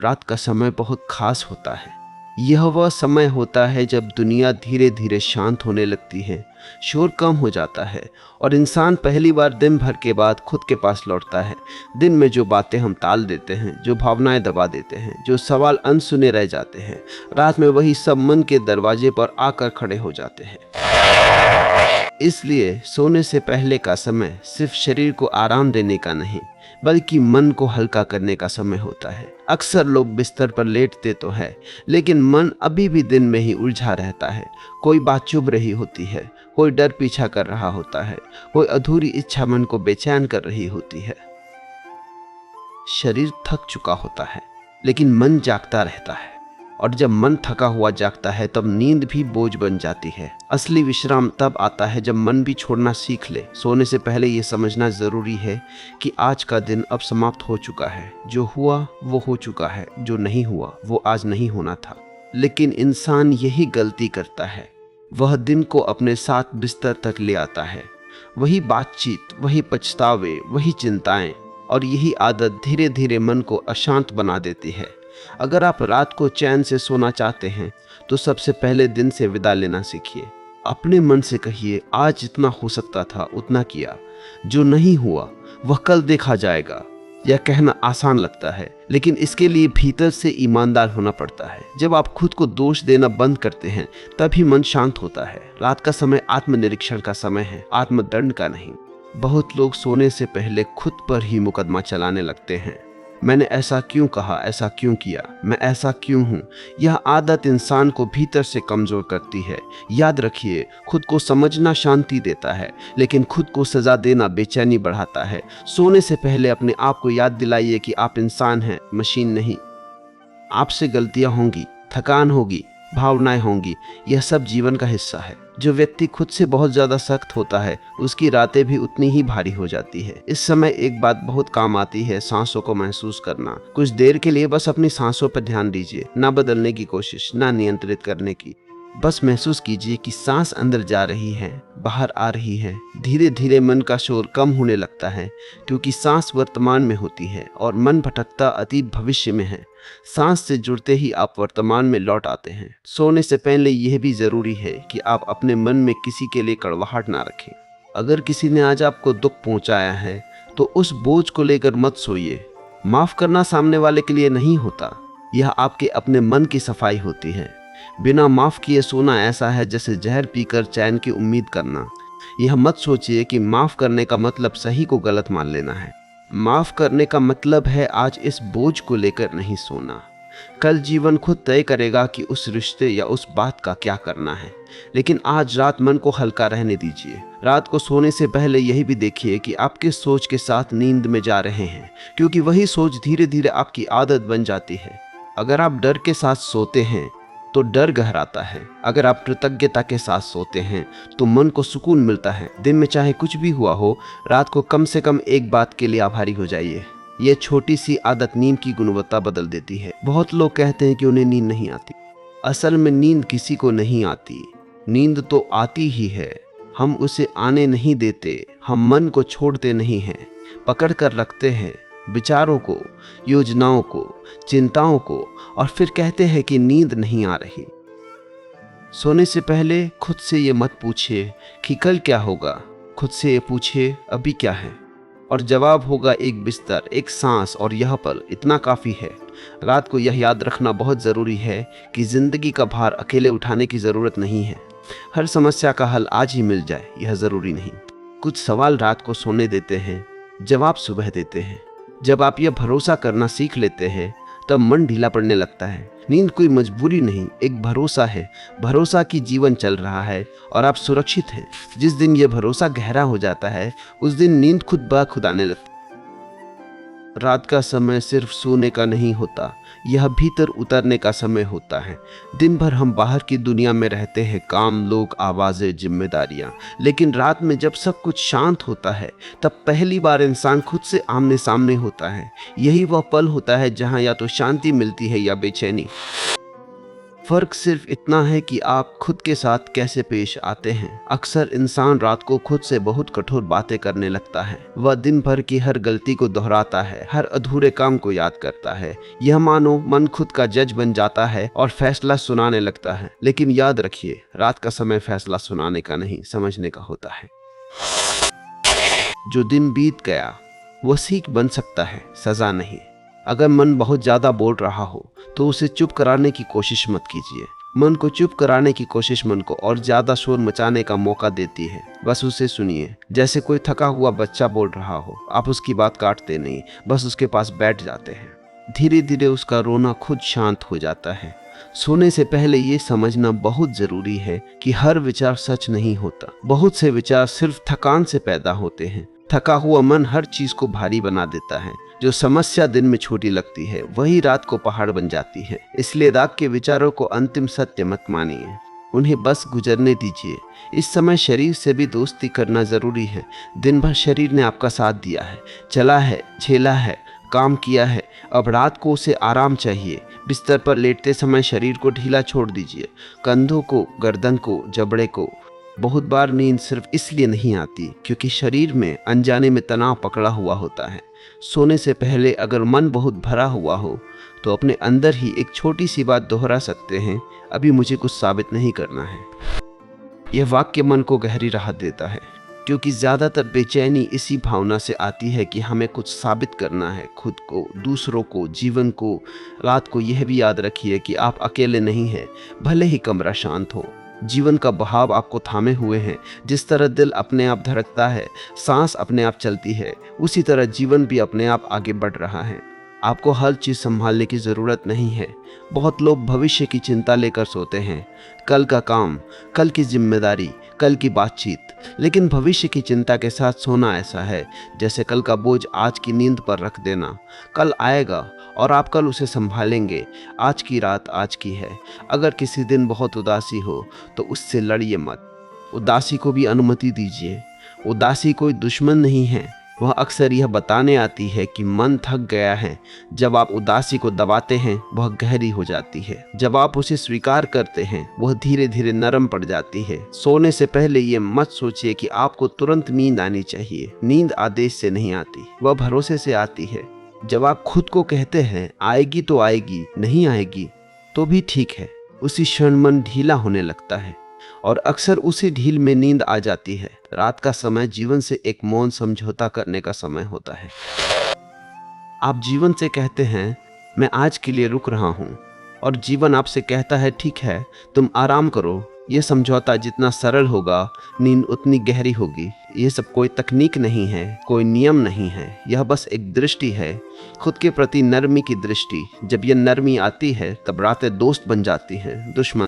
रात का समय बहुत खास होता है। यह वह समय होता है जब दुनिया धीरे धीरे शांत होने लगती है, शोर कम हो जाता है और इंसान पहली बार दिन भर के बाद खुद के पास लौटता है। दिन में जो बातें हम टाल देते हैं, जो भावनाएं दबा देते हैं, जो सवाल अनसुने रह जाते हैं, रात में वही सब मन के दरवाजे पर आकर खड़े हो जाते हैं। इसलिए सोने से पहले का समय सिर्फ शरीर को आराम देने का नहीं, बल्कि मन को हल्का करने का समय होता है। अक्सर लोग बिस्तर पर लेटते तो है, लेकिन मन अभी भी दिन में ही उलझा रहता है। कोई बात चुभ रही होती है, कोई डर पीछा कर रहा होता है, कोई अधूरी इच्छा मन को बेचैन कर रही होती है। शरीर थक चुका होता है, लेकिन मन जागता रहता है। और जब मन थका हुआ जागता है तब नींद भी बोझ बन जाती है। असली विश्राम तब आता है जब मन भी छोड़ना सीख ले। सोने से पहले ये समझना जरूरी है कि आज का दिन अब समाप्त हो चुका है। जो हुआ वो हो चुका है, जो नहीं हुआ वो आज नहीं होना था। लेकिन इंसान यही गलती करता है, वह दिन को अपने साथ बिस्तर तक ले आता है। वही बातचीत, वही पछतावे, वही चिंताएं, और यही आदत धीरे धीरे मन को अशांत बना देती है। अगर आप रात को चैन से सोना चाहते हैं तो सबसे पहले दिन से विदा लेना सीखिए। अपने मन से कहिए, आज जितना हो सकता था उतना किया, जो नहीं हुआ वह कल देखा जाएगा। यह कहना आसान लगता है, लेकिन इसके लिए भीतर से ईमानदार होना पड़ता है। जब आप खुद को दोष देना बंद करते हैं तभी मन शांत होता है। रात का समय आत्मनिरीक्षण का समय है, आत्मदंड का नहीं। बहुत लोग सोने से पहले खुद पर ही मुकदमा चलाने लगते हैं। मैंने ऐसा क्यों कहा, ऐसा क्यों किया, मैं ऐसा क्यों हूँ। यह आदत इंसान को भीतर से कमजोर करती है। याद रखिए, खुद को समझना शांति देता है, लेकिन खुद को सजा देना बेचैनी बढ़ाता है। सोने से पहले अपने आप को याद दिलाइए कि आप इंसान हैं, मशीन नहीं। आपसे गलतियां होंगी, थकान होगी, भावनाएं होंगी, यह सब जीवन का हिस्सा है। जो व्यक्ति खुद से बहुत ज्यादा सख्त होता है, उसकी रातें भी उतनी ही भारी हो जाती है। इस समय एक बात बहुत काम आती है, सांसों को महसूस करना। कुछ देर के लिए बस अपनी सांसों पर ध्यान दीजिए, ना बदलने की कोशिश, ना नियंत्रित करने की। बस महसूस कीजिए कि सांस अंदर जा रही है, बाहर आ रही है। धीरे धीरे मन का शोर कम होने लगता है, क्योंकि सांस वर्तमान में होती है और मन भटकता अतीत भविष्य में है। सांस से जुड़ते ही आप वर्तमान में लौट आते हैं। सोने से पहले यह भी जरूरी है कि आप अपने मन में किसी के लिए कड़वाहट ना रखें। अगर किसी ने आज आपको दुख पहुंचाया है तो उस बोझ को लेकर मत सोइए। माफ करना सामने वाले के लिए नहीं होता, यह आपके अपने मन की सफाई होती है। बिना माफ किए सोना ऐसा है जैसे जहर पीकर चैन की उम्मीद करना। यह मत सोचिए कि माफ करने का मतलब सही को गलत मान लेना है। माफ करने का मतलब है आज इस बोझ को लेकर नहीं सोना। कल जीवन खुद तय करेगा कि उस रिश्ते या उस बात का क्या करना है, लेकिन आज रात मन को हल्का रहने दीजिए। रात को सोने से पहले यही भी देखिए कि आप किस सोच के साथ नींद में जा रहे हैं, क्योंकि वही सोच धीरे धीरे आपकी आदत बन जाती है। अगर आप डर के साथ सोते हैं तो डर गहराता है। अगर आप कृतज्ञता के साथ सोते हैं तो मन को सुकून मिलता है। दिन में चाहे कुछ भी हुआ हो, रात को कम से कम एक बात के लिए आभारी हो जाइए। यह छोटी सी आदत नींद की गुणवत्ता बदल देती है। बहुत लोग कहते हैं कि उन्हें नींद नहीं आती। असल में नींद किसी को नहीं आती, नींद तो आती ही है। हम उसे आने नहीं देते। हम मन को छोड़ते नहीं हैं, पकड़ कर रखते हैं, विचारों को, योजनाओं को, चिंताओं को, और फिर कहते हैं कि नींद नहीं आ रही। सोने से पहले खुद से ये मत पूछिए कि कल क्या होगा, खुद से ये पूछिए अभी क्या है, और जवाब होगा एक बिस्तर, एक सांस और यह पल, इतना काफ़ी है। रात को यह याद रखना बहुत ज़रूरी है कि ज़िंदगी का भार अकेले उठाने की ज़रूरत नहीं है। हर समस्या का हल आज ही मिल जाए, यह ज़रूरी नहीं। कुछ सवाल रात को सोने देते हैं, जवाब सुबह देते हैं। जब आप यह भरोसा करना सीख लेते हैं तब मन ढीला पड़ने लगता है। नींद कोई मजबूरी नहीं, एक भरोसा है। भरोसा कि जीवन चल रहा है और आप सुरक्षित हैं। जिस दिन यह भरोसा गहरा हो जाता है, उस दिन नींद खुद ब खुद आने लगती है। रात का समय सिर्फ सोने का नहीं होता, यह भीतर उतरने का समय होता है। दिन भर हम बाहर की दुनिया में रहते हैं, काम, लोग, आवाज़ें, जिम्मेदारियां। लेकिन रात में जब सब कुछ शांत होता है तब पहली बार इंसान खुद से आमने सामने होता है। यही वह पल होता है जहां या तो शांति मिलती है या बेचैनी। फर्क सिर्फ इतना है कि आप खुद के साथ कैसे पेश आते हैं। अक्सर इंसान रात को खुद से बहुत कठोर बातें करने लगता है। वह दिन भर की हर गलती को दोहराता है, हर अधूरे काम को याद करता है। यह मानो मन खुद का जज बन जाता है और फैसला सुनाने लगता है। लेकिन याद रखिए, रात का समय फैसला सुनाने का नहीं, समझने का होता है। जो दिन बीत गया वो सीख बन सकता है, सजा नहीं। अगर मन बहुत ज्यादा बोल रहा हो तो उसे चुप कराने की कोशिश मत कीजिए। मन को चुप कराने की कोशिश मन को और ज्यादा शोर मचाने का मौका देती है। बस उसे सुनिए। जैसे कोई थका हुआ बच्चा बोल रहा हो, आप उसकी बात काटते नहीं, बस उसके पास बैठ जाते हैं। धीरे धीरे उसका रोना खुद शांत हो जाता है। सोने से पहले ये समझना बहुत जरूरी है कि हर विचार सच नहीं होता। बहुत से विचार सिर्फ थकान से पैदा होते हैं। थका हुआ मन हर चीज को भारी बना देता है। जो समस्या दिन में छोटी लगती है वही रात को पहाड़ बन जाती है। इसलिए रात के विचारों को अंतिम सत्य मत मानिए, उन्हें बस गुजरने दीजिए। इस समय शरीर से भी दोस्ती करना जरूरी है। दिन भर शरीर ने आपका साथ दिया है, चला है, झेला है, काम किया है। अब रात को उसे आराम चाहिए। बिस्तर पर लेटते समय शरीर को ढीला छोड़ दीजिए, कंधों को, गर्दन को, जबड़े को। बहुत बार नींद सिर्फ इसलिए नहीं आती क्योंकि शरीर में अनजाने में तनाव पकड़ा हुआ होता है। सोने से पहले अगर मन बहुत भरा हुआ हो तो अपने अंदर ही एक छोटी सी बात दोहरा सकते हैं, अभी मुझे कुछ साबित नहीं करना है। यह वाक्य मन को गहरी राहत देता है, क्योंकि ज्यादातर बेचैनी इसी भावना से आती है कि हमें कुछ साबित करना है, खुद को, दूसरों को, जीवन को। रात को यह भी याद रखिए कि आप अकेले नहीं हैं, भले ही कमरा शांत हो। जीवन का बहाव आपको थामे हुए हैं। जिस तरह दिल अपने आप धड़कता है, सांस अपने आप चलती है, उसी तरह जीवन भी अपने आप आगे बढ़ रहा है। आपको हर चीज संभालने की जरूरत नहीं है। बहुत लोग भविष्य की चिंता लेकर सोते हैं, कल का काम, कल की जिम्मेदारी, कल की बातचीत। लेकिन भविष्य की चिंता के साथ सोना ऐसा है जैसे कल का बोझ आज की नींद पर रख देना। कल आएगा और आप कल उसे संभालेंगे। आज की रात आज की है। अगर किसी दिन बहुत उदासी हो तो उससे लड़िए मत, उदासी को भी अनुमति दीजिए। उदासी कोई दुश्मन नहीं है, वह अक्सर यह बताने आती है कि मन थक गया है। जब आप उदासी को दबाते हैं वह गहरी हो जाती है। जब आप उसे स्वीकार करते हैं वह धीरे धीरे नरम पड़ जाती है। सोने से पहले ये मत सोचिए कि आपको तुरंत नींद आनी चाहिए। नींद आदेश से नहीं आती, वह भरोसे से आती है। जब आप खुद को कहते हैं आएगी तो आएगी, नहीं आएगी तो भी ठीक है, उसी क्षण मन ढीला होने लगता है और अक्सर उसी ढील में नींद आ जाती है। रात का समय जीवन से एक मौन समझौता करने का समय होता है। आप जीवन से कहते हैं मैं आज के लिए रुक रहा हूं, और जीवन आपसे कहता है ठीक है, तुम आराम करो। यह समझौता जितना सरल होगा, नींद उतनी गहरी होगी। यह सब कोई तकनीक नहीं है, कोई नियम नहीं है, यह बस एक दृष्टि है, खुद के प्रति नरमी की दृष्टि। जब यह नरमी आती है तब रातें दोस्त बन जाती हैं, दुश्मन।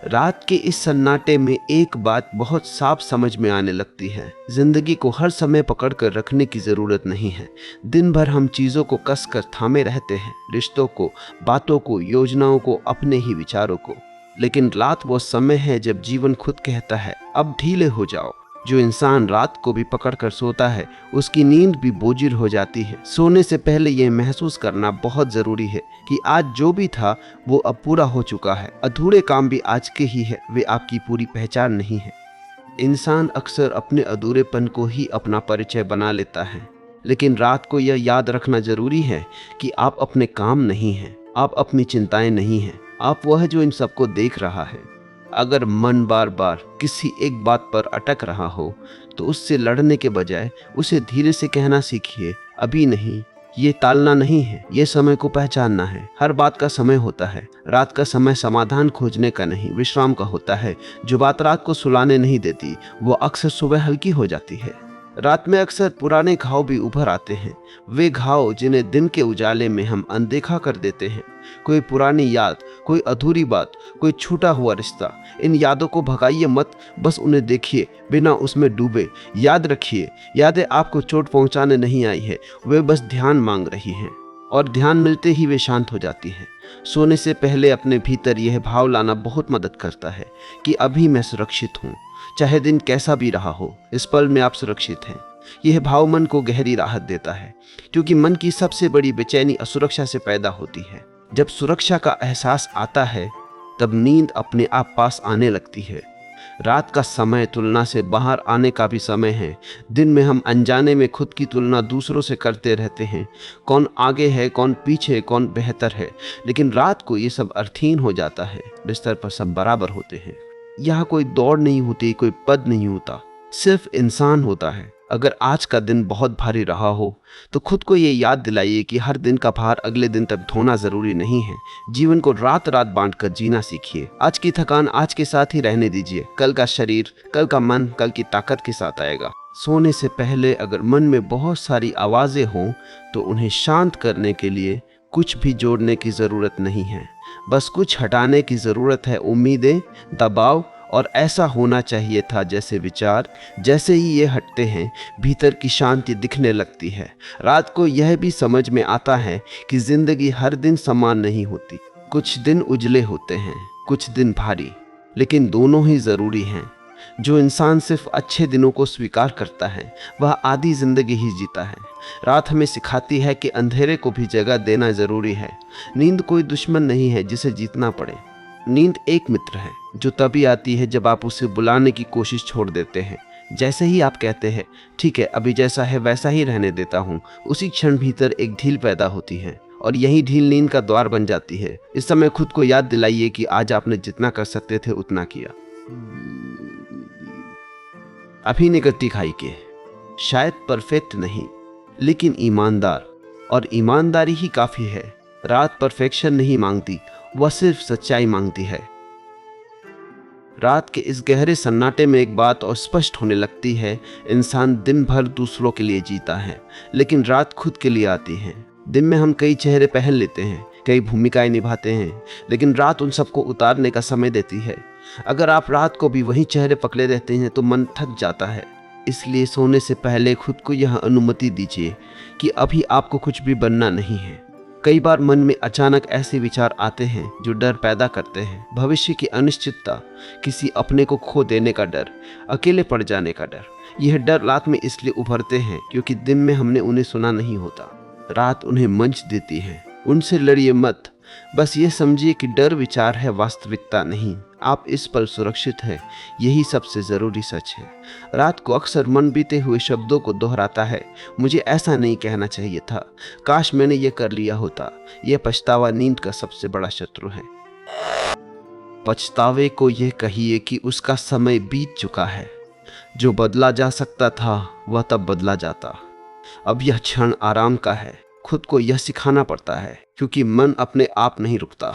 रात के इस सन्नाटे में एक बात बहुत साफ समझ में आने लगती है, जिंदगी को हर समय पकड़ कर रखने की जरूरत नहीं है। दिन भर हम चीजों को कस कर थामे रहते हैं, रिश्तों को, बातों को, योजनाओं को, अपने ही विचारों को। लेकिन रात वो समय है जब जीवन खुद कहता है अब ढीले हो जाओ। जो इंसान रात को भी पकड़ कर सोता है उसकी नींद भी बोझिल हो जाती है। सोने से पहले यह महसूस करना बहुत जरूरी है कि आज जो भी था वो अब पूरा हो चुका है। अधूरे काम भी आज के ही है, वे आपकी पूरी पहचान नहीं है। इंसान अक्सर अपने अधूरेपन को ही अपना परिचय बना लेता है, लेकिन रात को यह याद रखना जरूरी है कि आप अपने काम नहीं हैं, आप अपनी चिंताएं नहीं हैं, आप वह जो इन सबको देख रहा है। अगर मन बार बार किसी एक बात पर अटक रहा हो तो उससे लड़ने के बजाय उसे धीरे से कहना सीखिए, अभी नहीं। ये टालना नहीं है, ये समय को पहचानना है। हर बात का समय होता है। रात का समय समाधान खोजने का नहीं, विश्राम का होता है। जो बात रात को सुलाने नहीं देती वो अक्सर सुबह हल्की हो जाती है। रात में अक्सर पुराने घाव भी उभर आते हैं, वे घाव जिन्हें दिन के उजाले में हम अनदेखा कर देते हैं। कोई पुरानी याद, कोई अधूरी बात, कोई छूटा हुआ रिश्ता। इन यादों को भगाइए मत, बस उन्हें देखिए, बिना उसमें डूबे। याद रखिए, यादें आपको चोट पहुंचाने नहीं आई है, वे बस ध्यान मांग रही हैं, और ध्यान मिलते ही वे शांत हो जाती हैं। सोने से पहले अपने भीतर यह भाव लाना बहुत मदद करता है कि अभी मैं सुरक्षित हूँ, चाहे दिन कैसा भी रहा हो, इस पल में आप सुरक्षित हैं। यह भाव मन को गहरी राहत देता है, क्योंकि मन की सबसे बड़ी बेचैनी असुरक्षा से पैदा होती है। जब सुरक्षा का एहसास आता है तब नींद अपने आप पास आने लगती है। रात का समय तुलना से बाहर आने का भी समय है। दिन में हम अनजाने में खुद की तुलना दूसरों से करते रहते हैं, कौन आगे है, कौन पीछे, कौन बेहतर है। लेकिन रात को ये सब अर्थहीन हो जाता है। बिस्तर पर सब बराबर होते हैं। यहाँ कोई दौड़ नहीं होती, कोई पद नहीं होता, सिर्फ इंसान होता है। अगर आज का दिन बहुत भारी रहा हो तो खुद को ये याद दिलाइए कि हर दिन का भार अगले दिन तक ढोना जरूरी नहीं है। जीवन को रात रात बांटकर जीना सीखिए। आज की थकान आज के साथ ही रहने दीजिए। कल का शरीर, कल का मन, कल की ताकत के साथ आएगा। सोने से पहले अगर मन में बहुत सारी आवाजें हों तो उन्हें शांत करने के लिए कुछ भी जोड़ने की जरूरत नहीं है, बस कुछ हटाने की जरूरत है। उम्मीदें, दबाव, और ऐसा होना चाहिए था जैसे विचार। जैसे ही ये हटते हैं भीतर की शांति दिखने लगती है। रात को यह भी समझ में आता है कि जिंदगी हर दिन समान नहीं होती। कुछ दिन उजले होते हैं, कुछ दिन भारी, लेकिन दोनों ही जरूरी हैं। जो इंसान सिर्फ अच्छे दिनों को स्वीकार करता है वह आधी जिंदगी ही जीता है। रात हमें सिखाती है कि अंधेरे को भी जगह देना जरूरी है। नींद कोई दुश्मन नहीं है जिसे जीतना पड़े। नींद एक मित्र है जो तभी आती है जब आप उसे बुलाने की कोशिश छोड़ देते हैं। जैसे ही आप कहते हैं ठीक है, अभी जैसा है वैसा ही रहने देता हूँ, उसी क्षण भीतर एक ढील पैदा होती है और यही ढील नींद का द्वार बन जाती है। इस समय खुद को याद दिलाइए कि आज आपने जितना कर सकते थे उतना किया। अभी निगत्ती खाई के, शायद परफेक्ट नहीं लेकिन ईमानदार, और ईमानदारी ही काफी है। रात परफेक्शन नहीं मांगती, वह सिर्फ सच्चाई मांगती है। रात के इस गहरे सन्नाटे में एक बात और स्पष्ट होने लगती है। इंसान दिन भर दूसरों के लिए जीता है लेकिन रात खुद के लिए आती है। दिन में हम कई चेहरे पहन लेते हैं, कई भूमिकाएं निभाते हैं, लेकिन रात उन सबको उतारने का समय देती है। अगर आप रात को भी वही चेहरे पकड़े रहते हैं तो मन थक जाता है। इसलिए सोने से पहले खुद को यह अनुमति दीजिए कि अभी आपको कुछ भी बनना नहीं है। कई बार मन में अचानक ऐसे विचार आते हैं जो डर पैदा करते हैं। भविष्य की अनिश्चितता, किसी अपने को खो देने का डर, अकेले पड़ जाने का डर। यह डर रात में इसलिए उभरते हैं क्योंकि दिन में हमने उन्हें सुना नहीं होता। रात उन्हें मंच देती है। उनसे लड़िए मत, बस ये समझिए कि डर विचार है, वास्तविकता नहीं। आप इस पर सुरक्षित हैं, यही सबसे जरूरी सच है। रात को अक्सर मन बीते हुए शब्दों को दोहराता है। मुझे ऐसा नहीं कहना चाहिए था, काश मैंने ये कर लिया होता। यह पछतावा नींद का सबसे बड़ा शत्रु है। पछतावे को यह कहिए कि उसका समय बीत चुका है। जो बदला जा सकता था वह तब बदला जाता। अब यह क्षण आराम का है। खुद को यह सिखाना पड़ता है क्योंकि मन अपने आप नहीं रुकता।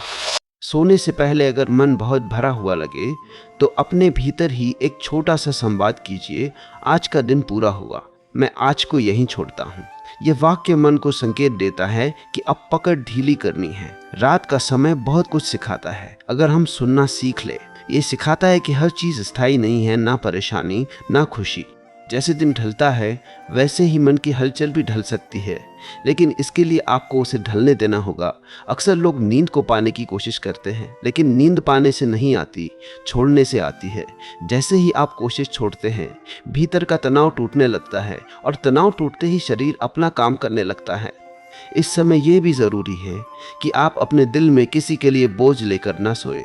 सोने से पहले अगर मन बहुत भरा हुआ लगे तो अपने भीतर ही एक छोटा सा संवाद कीजिए, आज का दिन पूरा हुआ, मैं आज को यहीं छोड़ता हूँ। यह वाक्य मन को संकेत देता है कि अब पकड़ ढीली करनी है। रात का समय बहुत कुछ सिखाता है अगर हम सुनना सीख ले। ये सिखाता है कि हर चीज स्थायी नहीं है, ना परेशानी ना खुशी। जैसे दिन ढलता है वैसे ही मन की हलचल भी ढल सकती है, लेकिन इसके लिए आपको उसे ढलने देना होगा। अक्सर लोग नींद को पाने की कोशिश करते हैं, लेकिन नींद पाने से नहीं आती, छोड़ने से आती है। जैसे ही आप कोशिश छोड़ते हैं भीतर का तनाव टूटने लगता है और तनाव टूटते ही शरीर अपना काम करने लगता है। इस समय यह भी जरूरी है कि आप अपने दिल में किसी के लिए बोझ लेकर ना सोए।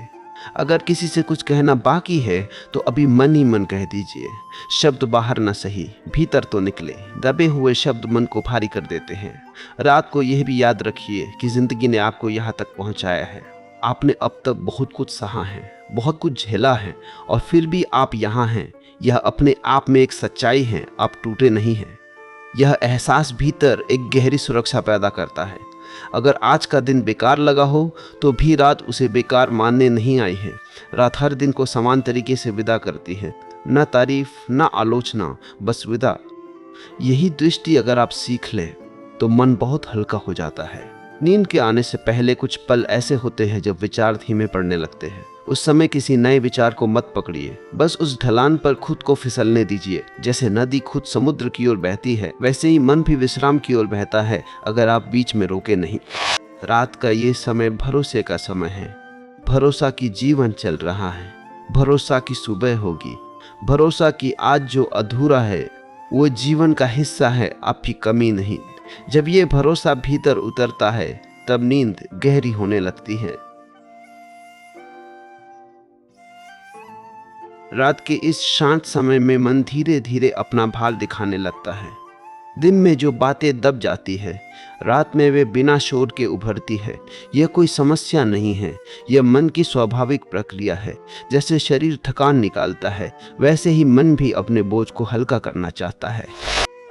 अगर किसी से कुछ कहना बाकी है तो अभी मन ही मन कह दीजिए। शब्द बाहर न सही, भीतर तो निकले। दबे हुए शब्द मन को भारी कर देते हैं। रात को यह भी याद रखिए कि जिंदगी ने आपको यहाँ तक पहुँचाया है। आपने अब तक बहुत कुछ सहा है, बहुत कुछ झेला है, और फिर भी आप यहाँ हैं। यह अपने आप में एक सच्चाई है, आप टूटे नहीं हैं। यह एहसास भीतर एक गहरी सुरक्षा पैदा करता है। अगर आज का दिन बेकार लगा हो तो भी रात उसे बेकार मानने नहीं आई है। रात हर दिन को समान तरीके से विदा करती है, न तारीफ न आलोचना, बस विदा। यही दृष्टि अगर आप सीख ले तो मन बहुत हल्का हो जाता है। नींद के आने से पहले कुछ पल ऐसे होते हैं जब विचार धीमे पड़ने लगते हैं। उस समय किसी नए विचार को मत पकड़िए, बस उस ढलान पर खुद को फिसलने दीजिए। जैसे नदी खुद समुद्र की ओर बहती है वैसे ही मन भी विश्राम की ओर बहता है अगर आप बीच में रोके नहीं। रात का ये समय भरोसे का समय है। भरोसा कि जीवन चल रहा है, भरोसा कि सुबह होगी, भरोसा कि आज जो अधूरा है वो जीवन का हिस्सा है, आपकी कमी नहीं। जब ये भरोसा भीतर उतरता है तब नींद गहरी होने लगती है। रात के इस शांत समय में मन धीरे धीरे अपना भाल दिखाने लगता है। दिन में जो बातें दब जाती है, रात में वे बिना शोर के उभरती है। यह कोई समस्या नहीं है, यह मन की स्वाभाविक प्रक्रिया है। जैसे शरीर थकान निकालता है, वैसे ही मन भी अपने बोझ को हल्का करना चाहता है।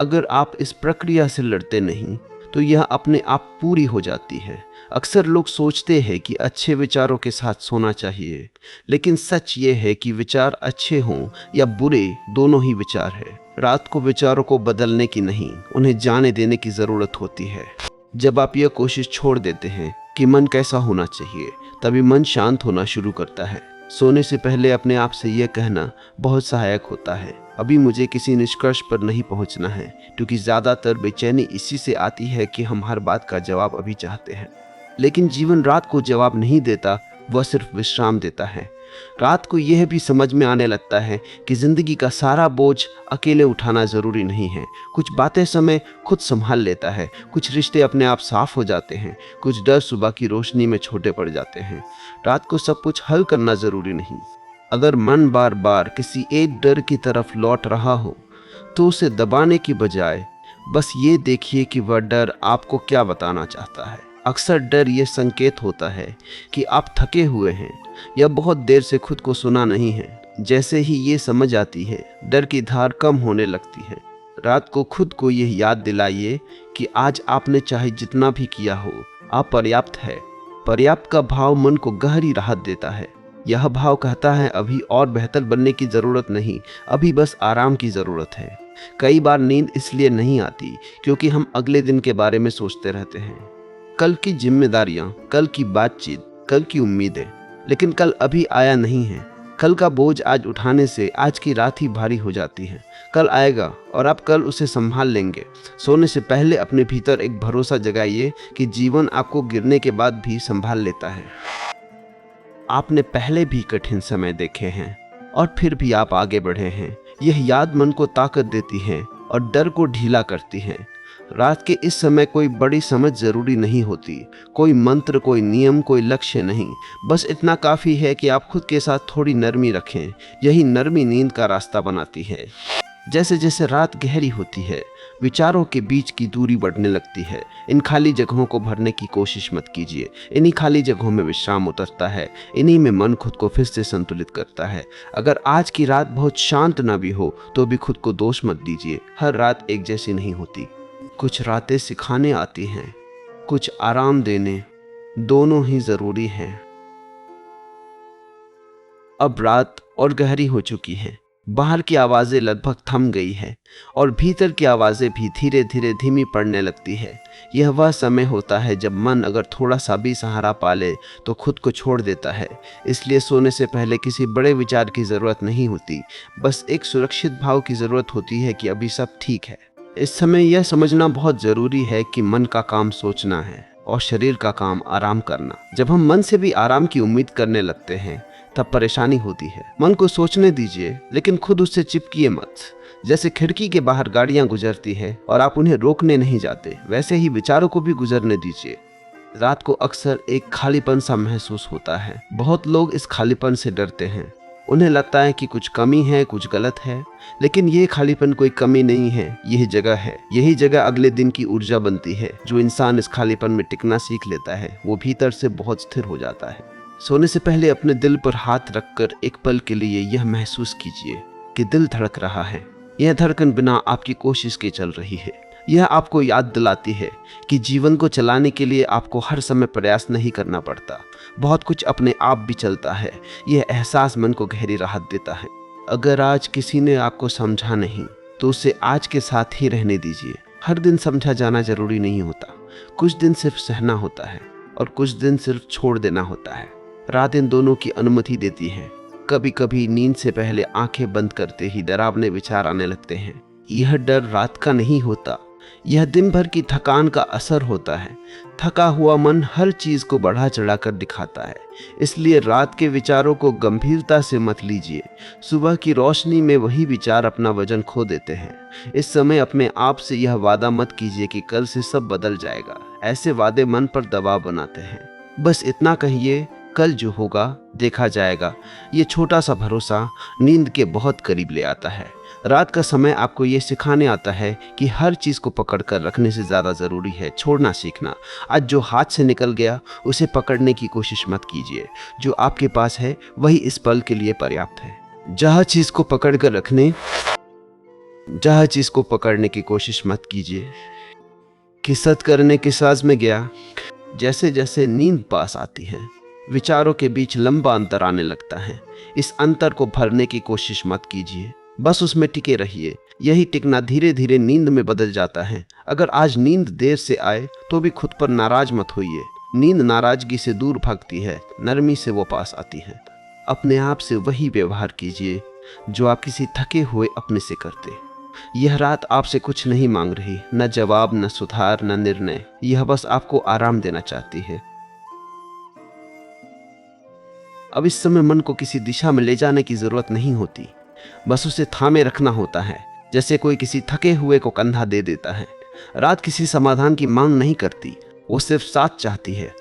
अगर आप इस प्रक्रिया से लड़ते नहीं तो यह अपने आप पूरी हो जाती है। अक्सर लोग सोचते हैं कि अच्छे विचारों के साथ सोना चाहिए, लेकिन सच ये है कि विचार अच्छे हों या बुरे, दोनों ही विचार है। रात को विचारों को बदलने की नहीं, उन्हें जाने देने की ज़रूरत होती है। जब आप यह कोशिश छोड़ देते हैं कि मन कैसा होना चाहिए, तभी मन शांत होना शुरू करता है। सोने से पहले अपने आप से यह कहना बहुत सहायक होता है, अभी मुझे किसी निष्कर्ष पर नहीं पहुंचना है, क्योंकि ज़्यादातर बेचैनी इसी से आती है कि हम हर बात का जवाब अभी चाहते हैं। लेकिन जीवन रात को जवाब नहीं देता, वह सिर्फ विश्राम देता है। रात को यह भी समझ में आने लगता है कि जिंदगी का सारा बोझ अकेले उठाना जरूरी नहीं है। कुछ बातें समय खुद संभाल लेता है, कुछ रिश्ते अपने आप साफ हो जाते हैं, कुछ डर सुबह की रोशनी में छोटे पड़ जाते हैं। रात को सब कुछ हल करना जरूरी नहीं। अगर मन बार बार किसी एक डर की तरफ लौट रहा हो, तो उसे दबाने की बजाय बस ये देखिए कि वह डर आपको क्या बताना चाहता है। अक्सर डर ये संकेत होता है कि आप थके हुए हैं या बहुत देर से खुद को सुना नहीं है। जैसे ही ये समझ आती है, डर की धार कम होने लगती है। रात को खुद को यह याद दिलाइए कि आज आपने चाहे जितना भी किया हो, आप पर्याप्त है। पर्याप्त का भाव मन को गहरी राहत देता है। यह भाव कहता है अभी और बेहतर बनने की जरूरत नहीं, अभी बस आराम की जरूरत है। कई बार नींद इसलिए नहीं आती क्योंकि हम अगले दिन के बारे में सोचते रहते हैं, कल की जिम्मेदारियां, कल की बातचीत, कल की उम्मीदें। लेकिन कल अभी आया नहीं है। कल का बोझ आज उठाने से आज की रात ही भारी हो जाती है। कल आएगा और आप कल उसे संभाल लेंगे। सोने से पहले अपने भीतर एक भरोसा जगाइए कि जीवन आपको गिरने के बाद भी संभाल लेता है। आपने पहले भी कठिन समय देखे हैं और फिर भी आप आगे बढ़े हैं। यह याद मन को ताकत देती है और डर को ढीला करती है। रात के इस समय कोई बड़ी समझ जरूरी नहीं होती, कोई मंत्र, कोई नियम, कोई लक्ष्य नहीं। बस इतना काफी है कि आप खुद के साथ थोड़ी नरमी रखें। यही नरमी नींद का रास्ता बनाती है। जैसे जैसे रात गहरी होती है, विचारों के बीच की दूरी बढ़ने लगती है। इन खाली जगहों को भरने की कोशिश मत कीजिए। इन्हीं खाली जगहों में विश्राम उतरता है, इन्हीं में मन खुद को फिर से संतुलित करता है। अगर आज की रात बहुत शांत ना भी हो तो भी खुद को दोष मत दीजिए। हर रात एक जैसी नहीं होती। कुछ रातें सिखाने आती हैं, कुछ आराम देने, दोनों ही जरूरी हैं। अब रात और गहरी हो चुकी है। बाहर की आवाजें लगभग थम गई है और भीतर की आवाजें भी धीरे धीरे धीमी पड़ने लगती है। यह वह समय होता है जब मन अगर थोड़ा सा भी सहारा पाले तो खुद को छोड़ देता है। इसलिए सोने से पहले किसी बड़े विचार की जरूरत नहीं होती, बस एक सुरक्षित भाव की जरूरत होती है कि अभी सब ठीक है। इस समय यह समझना बहुत जरूरी है कि मन का काम सोचना है और शरीर का काम आराम करना। जब हम मन से भी आराम की उम्मीद करने लगते हैं तब परेशानी होती है। मन को सोचने दीजिए, लेकिन खुद उससे चिपकिए मत। जैसे खिड़की के बाहर गाड़ियां गुजरती है और आप उन्हें रोकने नहीं जाते, वैसे ही विचारों को भी गुजरने दीजिए। रात को अक्सर एक खालीपन सा महसूस होता है। बहुत लोग इस खालीपन से डरते हैं। उन्हें लगता है कि कुछ कमी है, कुछ गलत है। लेकिन ये खालीपन कोई कमी नहीं है, यही जगह है। यही जगह अगले दिन की ऊर्जा बनती है। जो इंसान इस खालीपन में टिकना सीख लेता है, वो भीतर से बहुत स्थिर हो जाता है। सोने से पहले अपने दिल पर हाथ रखकर एक पल के लिए यह महसूस कीजिए कि दिल धड़क रहा है। यह धड़कन बिना आपकी कोशिश के चल रही है। यह आपको याद दिलाती है कि जीवन को चलाने के लिए आपको हर समय प्रयास नहीं करना पड़ता। बहुत कुछ अपने आप भी चलता है। यह एहसास मन को गहरी राहत देता है। अगर आज किसी ने आपको समझा नहीं तो उसे आज के साथ ही रहने दीजिए। हर दिन समझा जाना जरूरी नहीं होता। कुछ दिन सिर्फ सहना होता है और कुछ दिन सिर्फ छोड़ देना होता है। रात इन दोनों की अनुमति देती है। कभी कभी नींद से पहले आंखें बंद करते ही डरावने विचार आने लगते हैं। यह डर रात का नहीं होता, यह दिन भर की थकान का असर होता है। थका हुआ मन हर चीज को बढ़ा चढ़ाकर दिखाता है, इसलिए रात के विचारों को गंभीरता से मत लीजिए। सुबह की रोशनी में वही विचार अपना वजन खो देते हैं। इस समय अपने आप से यह वादा मत कीजिए कि कल से सब बदल जाएगा। ऐसे वादे मन पर दबाव बनाते हैं। बस इतना कहिए, कल जो होगा देखा जाएगा। ये छोटा सा भरोसा नींद के बहुत करीब ले आता है। रात का समय आपको ये सिखाने आता है कि हर चीज को पकड़ कर रखने से ज्यादा जरूरी है छोड़ना सीखना। आज जो हाथ से निकल गया उसे पकड़ने की कोशिश मत कीजिए। जो आपके पास है वही इस पल के लिए पर्याप्त है। जहाँ चीज को पकड़ने की कोशिश मत कीजिए कि सत करने के साज में गया। जैसे जैसे नींद पास आती है, विचारों के बीच लंबा अंतर आने लगता है। इस अंतर को भरने की कोशिश मत कीजिए, बस उसमें टिके रहिए। यही टिकना धीरे धीरे नींद में बदल जाता है। अगर आज नींद देर से आए तो भी खुद पर नाराज मत होइए। नींद नाराजगी से दूर भागती है, नरमी से वो पास आती है। अपने आप से वही व्यवहार कीजिए जो आप किसी थके हुए अपने से करते। यह रात आपसे कुछ नहीं मांग रही, न जवाब, न सुधार, न निर्णय। यह बस आपको आराम देना चाहती है। अब इस समय मन को किसी दिशा में ले जाने की जरूरत नहीं होती, बस उसे थामे रखना होता है, जैसे कोई किसी थके हुए को कंधा दे देता है। रात किसी समाधान की मांग नहीं करती, वो सिर्फ साथ चाहती है।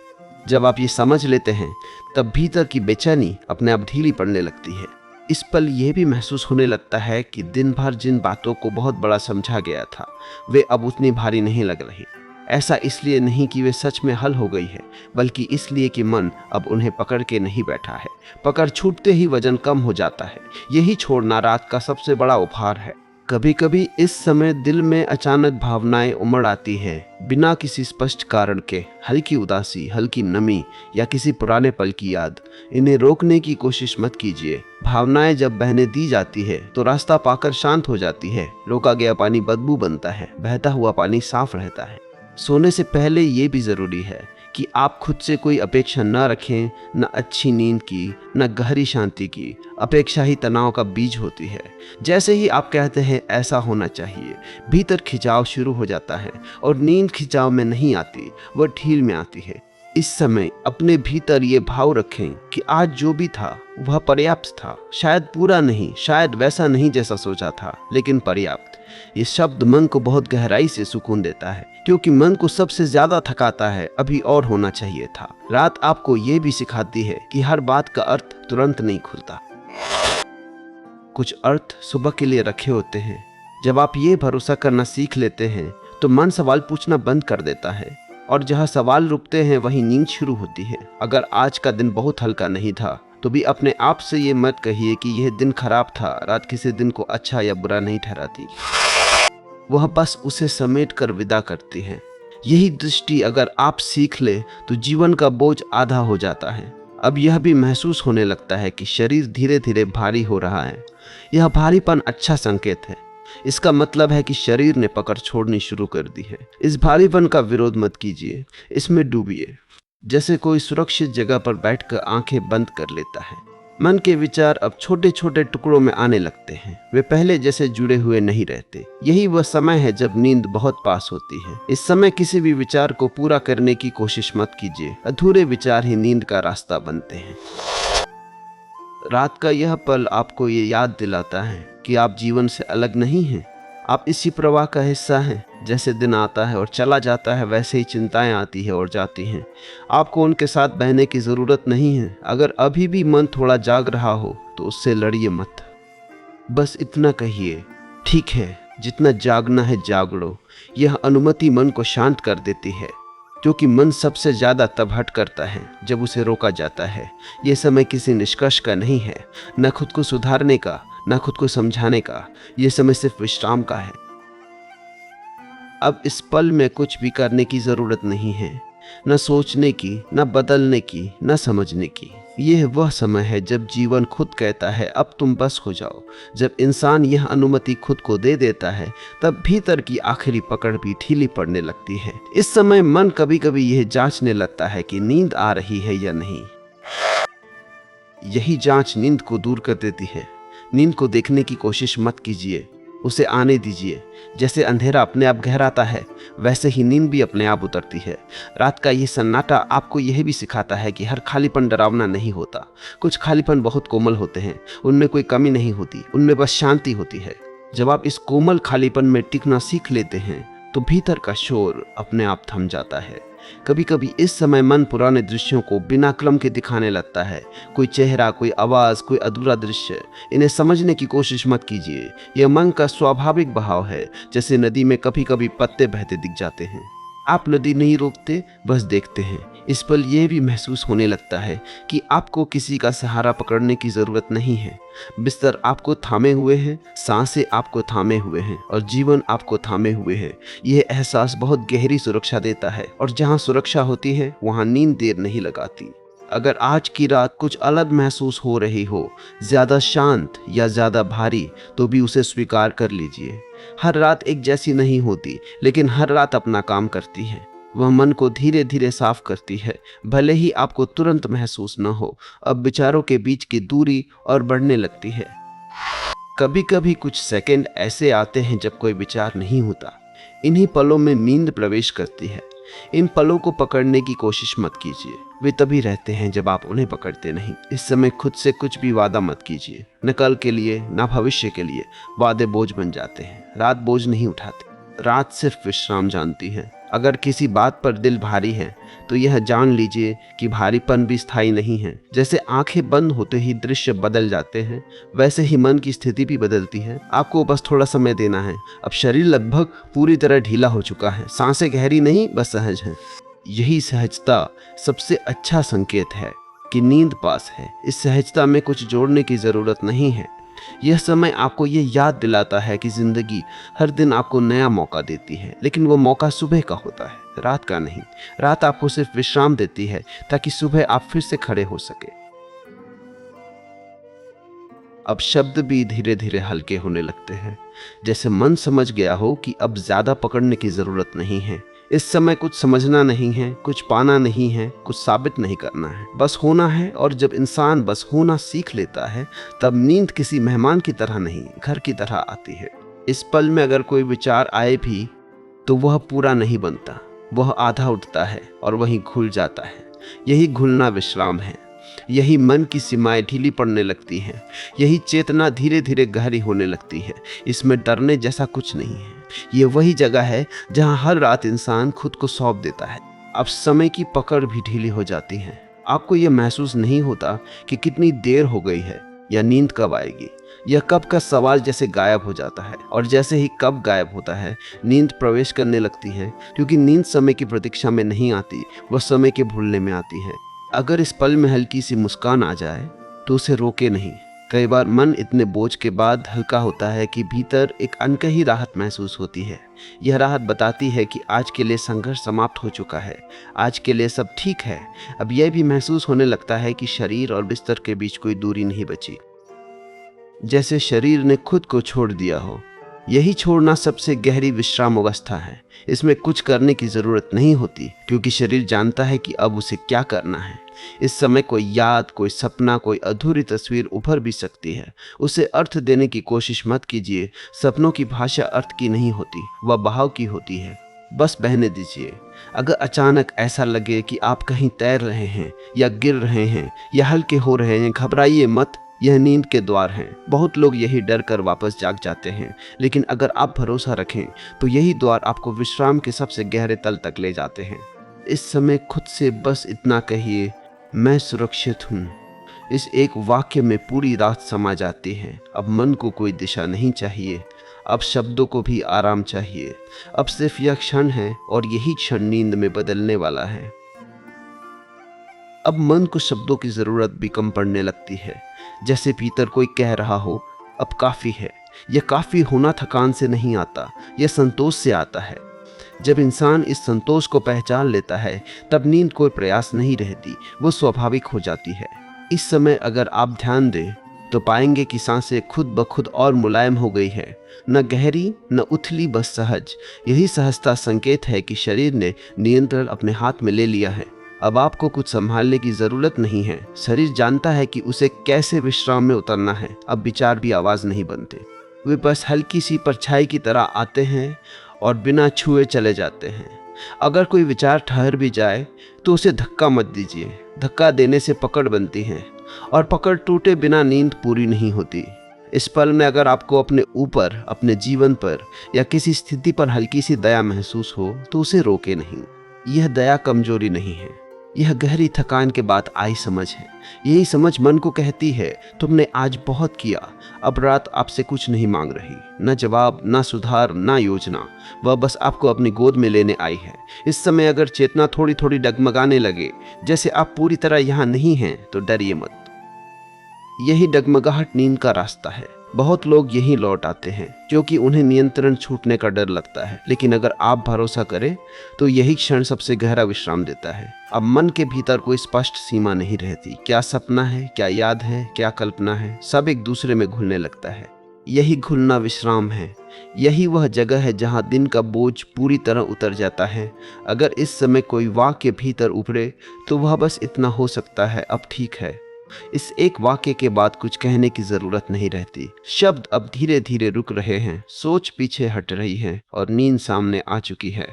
जब आप ये समझ लेते हैं तब भीतर की बेचैनी अपने आप ढीली पड़ने लगती है। इस पल यह भी महसूस होने लगता है कि दिन भर जिन बातों को बहुत बड़ा समझा गया था वे अब उतनी भारी नहीं लग रही। ऐसा इसलिए नहीं कि वे सच में हल हो गई है, बल्कि इसलिए कि मन अब उन्हें पकड़ के नहीं बैठा है। पकड़ छूटते ही वजन कम हो जाता है। यही छोड़ना रात का सबसे बड़ा उपहार है। कभी कभी इस समय दिल में अचानक भावनाएं उमड़ आती है, बिना किसी स्पष्ट कारण के। हल्की उदासी, हल्की नमी या किसी पुराने पल की याद। इन्हें रोकने की कोशिश मत कीजिए। भावनाएं जब बहने दी जाती है तो रास्ता पाकर शांत हो जाती है। रोका गया पानी बदबू बनता है, बहता हुआ पानी साफ रहता है। सोने से पहले ये भी जरूरी है कि आप खुद से कोई अपेक्षा न रखें, न अच्छी नींद की, न गहरी शांति की। अपेक्षा ही तनाव का बीज होती है। जैसे ही आप कहते हैं ऐसा होना चाहिए, भीतर खिंचाव शुरू हो जाता है। और नींद खिंचाव में नहीं आती, वह ढील में आती है। इस समय अपने भीतर ये भाव रखें कि आज जो भी था वह पर्याप्त था। शायद पूरा नहीं, शायद वैसा नहीं जैसा सोचा था, लेकिन पर्याप्त। ये शब्द मन को बहुत गहराई से सुकून देता है, क्योंकि मन को सबसे ज्यादा थकाता है अभी और होना चाहिए था। रात आपको ये भी सिखाती है कि हर बात का अर्थ तुरंत नहीं खुलता। कुछ अर्थ सुबह के लिए रखे होते हैं। जब आप ये भरोसा करना सीख लेते हैं तो मन सवाल पूछना बंद कर देता है, और जहाँ सवाल रुकते हैं वहीं नींद शुरू होती है। अगर आज का दिन बहुत हल्का नहीं था तो भी अपने आप से ये मत कहिए कि यह दिन खराब था। रात किसी दिन को अच्छा या बुरा नहीं ठहराती, वह बस उसे समेट कर विदा करती है। यही दृष्टि अगर आप सीख ले तो जीवन का बोझ आधा हो जाता है। अब यह भी महसूस होने लगता है कि शरीर धीरे धीरे भारी हो रहा है। यह भारीपन अच्छा संकेत है। इसका मतलब है कि शरीर ने पकड़ छोड़नी शुरू कर दी है। इस भारीपन का विरोध मत कीजिए, इसमें डूबिए। जैसे कोई सुरक्षित जगह पर बैठकर आंखें बंद कर लेता है। मन के विचार अब छोटे छोटे टुकड़ों में आने लगते हैं। वे पहले जैसे जुड़े हुए नहीं रहते। यही वह समय है जब नींद बहुत पास होती है। इस समय किसी भी विचार को पूरा करने की कोशिश मत कीजिए। अधूरे विचार ही नींद का रास्ता बनते हैं। रात का यह पल आपको ये याद दिलाता है कि आप जीवन से अलग नहीं हैं। आप इसी प्रवाह का हिस्सा हैं। जैसे दिन आता है और चला जाता है, वैसे ही चिंताएं आती है और जाती हैं। आपको उनके साथ बहने की ज़रूरत नहीं है। अगर अभी भी मन थोड़ा जाग रहा हो तो उससे लड़िए मत। बस इतना कहिए, ठीक है, जितना जागना है जाग लो। यह अनुमति मन को शांत कर देती है, क्योंकि मन सबसे ज़्यादा तब हट करता है जब उसे रोका जाता है। यह समय किसी निष्कर्ष का नहीं है, न खुद को सुधारने का, न खुद को समझाने का। यह समय सिर्फ विश्राम का है। अब इस पल में कुछ भी करने की ज़रूरत नहीं है, न सोचने की, न बदलने की, न समझने की। यह वह समय है जब जीवन खुद कहता है अब तुम बस हो जाओ। जब इंसान यह अनुमति खुद को दे देता है तब भीतर की आखिरी पकड़ भी ढीली पड़ने लगती है। इस समय मन कभी कभी यह जांचने लगता है कि नींद आ रही है या नहीं। यही जांच नींद को दूर कर देती है। नींद को देखने की कोशिश मत कीजिए, उसे आने दीजिए। जैसे अंधेरा अपने आप गहराता है, वैसे ही नींद भी अपने आप उतरती है। रात का ये सन्नाटा आपको यह भी सिखाता है कि हर खालीपन डरावना नहीं होता। कुछ खालीपन बहुत कोमल होते हैं, उनमें कोई कमी नहीं होती, उनमें बस शांति होती है। जब आप इस कोमल खालीपन में टिकना सीख लेते हैं तो भीतर का शोर अपने आप थम जाता है। कभी कभी इस समय मन पुराने दृश्यों को बिना क्रम के दिखाने लगता है। कोई चेहरा, कोई आवाज, कोई अधूरा दृश्य, इन्हें समझने की कोशिश मत कीजिए। यह मन का स्वाभाविक बहाव है। जैसे नदी में कभी कभी पत्ते बहते दिख जाते हैं, आप नदी नहीं रोकते, बस देखते हैं। इस पल यह भी महसूस होने लगता है कि आपको किसी का सहारा पकड़ने की जरूरत नहीं है। बिस्तर आपको थामे हुए हैं, सांसें आपको थामे हुए हैं और जीवन आपको थामे हुए है। यह एहसास बहुत गहरी सुरक्षा देता है, और जहां सुरक्षा होती है वहां नींद देर नहीं लगाती। अगर आज की रात कुछ अलग महसूस हो रही हो, ज्यादा शांत या ज्यादा भारी, तो भी उसे स्वीकार कर लीजिए। हर रात एक जैसी नहीं होती, लेकिन हर रात अपना काम करती है। वह मन को धीरे धीरे साफ करती है, भले ही आपको तुरंत महसूस न हो। अब विचारों के बीच की दूरी और बढ़ने लगती है। कभी कभी कुछ सेकंड ऐसे आते हैं जब कोई विचार नहीं होता। इन्हीं पलों में नींद प्रवेश करती है। इन पलों को पकड़ने की कोशिश मत कीजिए, वे तभी रहते हैं जब आप उन्हें पकड़ते नहीं। इस समय खुद से कुछ भी वादा मत कीजिए, न कल के लिए न भविष्य के लिए। वादे बोझ बन जाते हैं। रात बोझ नहीं उठाती, रात सिर्फ विश्राम जानती है। अगर किसी बात पर दिल भारी है तो यह जान लीजिए कि भारीपन भी स्थायी नहीं है। जैसे आंखें बंद होते ही दृश्य बदल जाते हैं, वैसे ही मन की स्थिति भी बदलती है। आपको बस थोड़ा समय देना है। अब शरीर लगभग पूरी तरह ढीला हो चुका है, सांसें गहरी नहीं, बस सहज हैं। यही सहजता सबसे अच्छा संकेत है कि नींद पास है। इस सहजता में कुछ जोड़ने की जरूरत नहीं है। यह समय आपको ये याद दिलाता है कि जिंदगी हर दिन आपको नया मौका देती है, लेकिन वो मौका सुबह का होता है, रात का नहीं। रात आपको सिर्फ विश्राम देती है ताकि सुबह आप फिर से खड़े हो सके। अब शब्द भी धीरे धीरे हल्के होने लगते हैं, जैसे मन समझ गया हो कि अब ज्यादा पकड़ने की जरूरत नहीं है। इस समय कुछ समझना नहीं है, कुछ पाना नहीं है, कुछ साबित नहीं करना है, बस होना है। और जब इंसान बस होना सीख लेता है, तब नींद किसी मेहमान की तरह नहीं, घर की तरह आती है। इस पल में अगर कोई विचार आए भी तो वह पूरा नहीं बनता, वह आधा उठता है और वहीं घुल जाता है। यही घुलना विश्राम है। यही मन की सीमाएं ढीली पड़ने लगती हैं। यही चेतना धीरे धीरे गहरी होने लगती है। इसमें डरने जैसा कुछ नहीं है। ये वही जगह है जहां हर रात इंसान खुद को सौंप देता है। अब समय की पकड़ भी ढीली हो जाती है। आपको यह महसूस नहीं होता कि कितनी देर हो गई है या नींद कब आएगी। यह कब का सवाल जैसे गायब हो जाता है, और जैसे ही कब गायब होता है, नींद प्रवेश करने लगती है। क्योंकि नींद समय की प्रतीक्षा में नहीं आती, वह समय के भूलने में आती है। अगर इस पल में हल्की सी मुस्कान आ जाए तो उसे रोके नहीं। कई बार मन इतने बोझ के बाद हल्का होता है कि भीतर एक अनकही राहत महसूस होती है। यह राहत बताती है कि आज के लिए संघर्ष समाप्त हो चुका है, आज के लिए सब ठीक है। अब यह भी महसूस होने लगता है कि शरीर और बिस्तर के बीच कोई दूरी नहीं बची, जैसे शरीर ने खुद को छोड़ दिया हो। यही छोड़ना सबसे गहरी विश्राम अवस्था है। इसमें कुछ करने की जरूरत नहीं होती, क्योंकि शरीर जानता है कि अब उसे क्या करना है। इस समय कोई याद, कोई सपना, कोई अधूरी तस्वीर उभर भी सकती है। उसे अर्थ देने की कोशिश मत कीजिए। सपनों की भाषा अर्थ की नहीं होती, वह बहाव की होती है। बस बहने दीजिए। अगर अचानक ऐसा लगे कि आप कहीं तैर रहे हैं या गिर रहे हैं या हल्के हो रहे हैं, घबराइए मत। यह नींद के द्वार हैं। बहुत लोग यही डर कर वापस जाग जाते हैं, लेकिन अगर आप भरोसा रखें तो यही द्वार आपको विश्राम के सबसे गहरे तल तक ले जाते हैं। इस समय खुद से बस इतना कहिए, मैं सुरक्षित हूँ। इस एक वाक्य में पूरी रात समा जाती है। अब मन को कोई दिशा नहीं चाहिए, अब शब्दों को भी आराम चाहिए। अब सिर्फ यह क्षण है और यही क्षण नींद में बदलने वाला है। अब मन को शब्दों की जरूरत भी कम पड़ने लगती है। जैसे भीतर कोई कह रहा हो, अब काफी है। यह काफी होना थकान से नहीं आता, यह संतोष से आता है। जब इंसान इस संतोष को पहचान लेता है, तब नींद कोई प्रयास नहीं रहती, वो स्वाभाविक हो जाती है। इस समय अगर आप ध्यान दें तो पाएंगे कि सांसें खुद ब खुद और मुलायम हो गई है, न गहरी न उथली, बस सहज। यही सहजता संकेत है कि शरीर ने नियंत्रण अपने हाथ में ले लिया है। अब आपको कुछ संभालने की जरूरत नहीं है। शरीर जानता है कि उसे कैसे विश्राम में उतरना है। अब विचार भी आवाज नहीं बनते, वे बस हल्की सी परछाई की तरह आते हैं और बिना छुए चले जाते हैं। अगर कोई विचार ठहर भी जाए तो उसे धक्का मत दीजिए। धक्का देने से पकड़ बनती है और पकड़ टूटे बिना नींद पूरी नहीं होती। इस पल में अगर आपको अपने ऊपर, अपने जीवन पर या किसी स्थिति पर हल्की सी दया महसूस हो तो उसे रोके नहीं। यह दया कमजोरी नहीं है, यह गहरी थकान के बाद आई समझ है। यही समझ मन को कहती है, तुमने आज बहुत किया, अब रात आपसे कुछ नहीं मांग रही। न जवाब, न सुधार, न योजना, वह बस आपको अपनी गोद में लेने आई है। इस समय अगर चेतना थोड़ी थोड़ी डगमगाने लगे, जैसे आप पूरी तरह यहाँ नहीं हैं, तो डरिए मत। यही डगमगाहट नींद का रास्ता है। बहुत लोग यहीं लौट आते हैं क्योंकि उन्हें नियंत्रण छूटने का डर लगता है, लेकिन अगर आप भरोसा करें तो यही क्षण सबसे गहरा विश्राम देता है। अब मन के भीतर कोई स्पष्ट सीमा नहीं रहती। क्या सपना है, क्या याद है, क्या कल्पना है, सब एक दूसरे में घुलने लगता है। यही घुलना विश्राम है। यही वह जगह है जहां दिन का बोझ पूरी तरह उतर जाता है। अगर इस समय कोई वाक्य भीतर उभरे तो वह बस इतना हो सकता है, अब ठीक है। इस एक वाक्य के बाद कुछ कहने की जरूरत नहीं रहती। शब्द अब धीरे धीरे रुक रहे हैं, सोच पीछे हट रही है और नींद सामने आ चुकी है।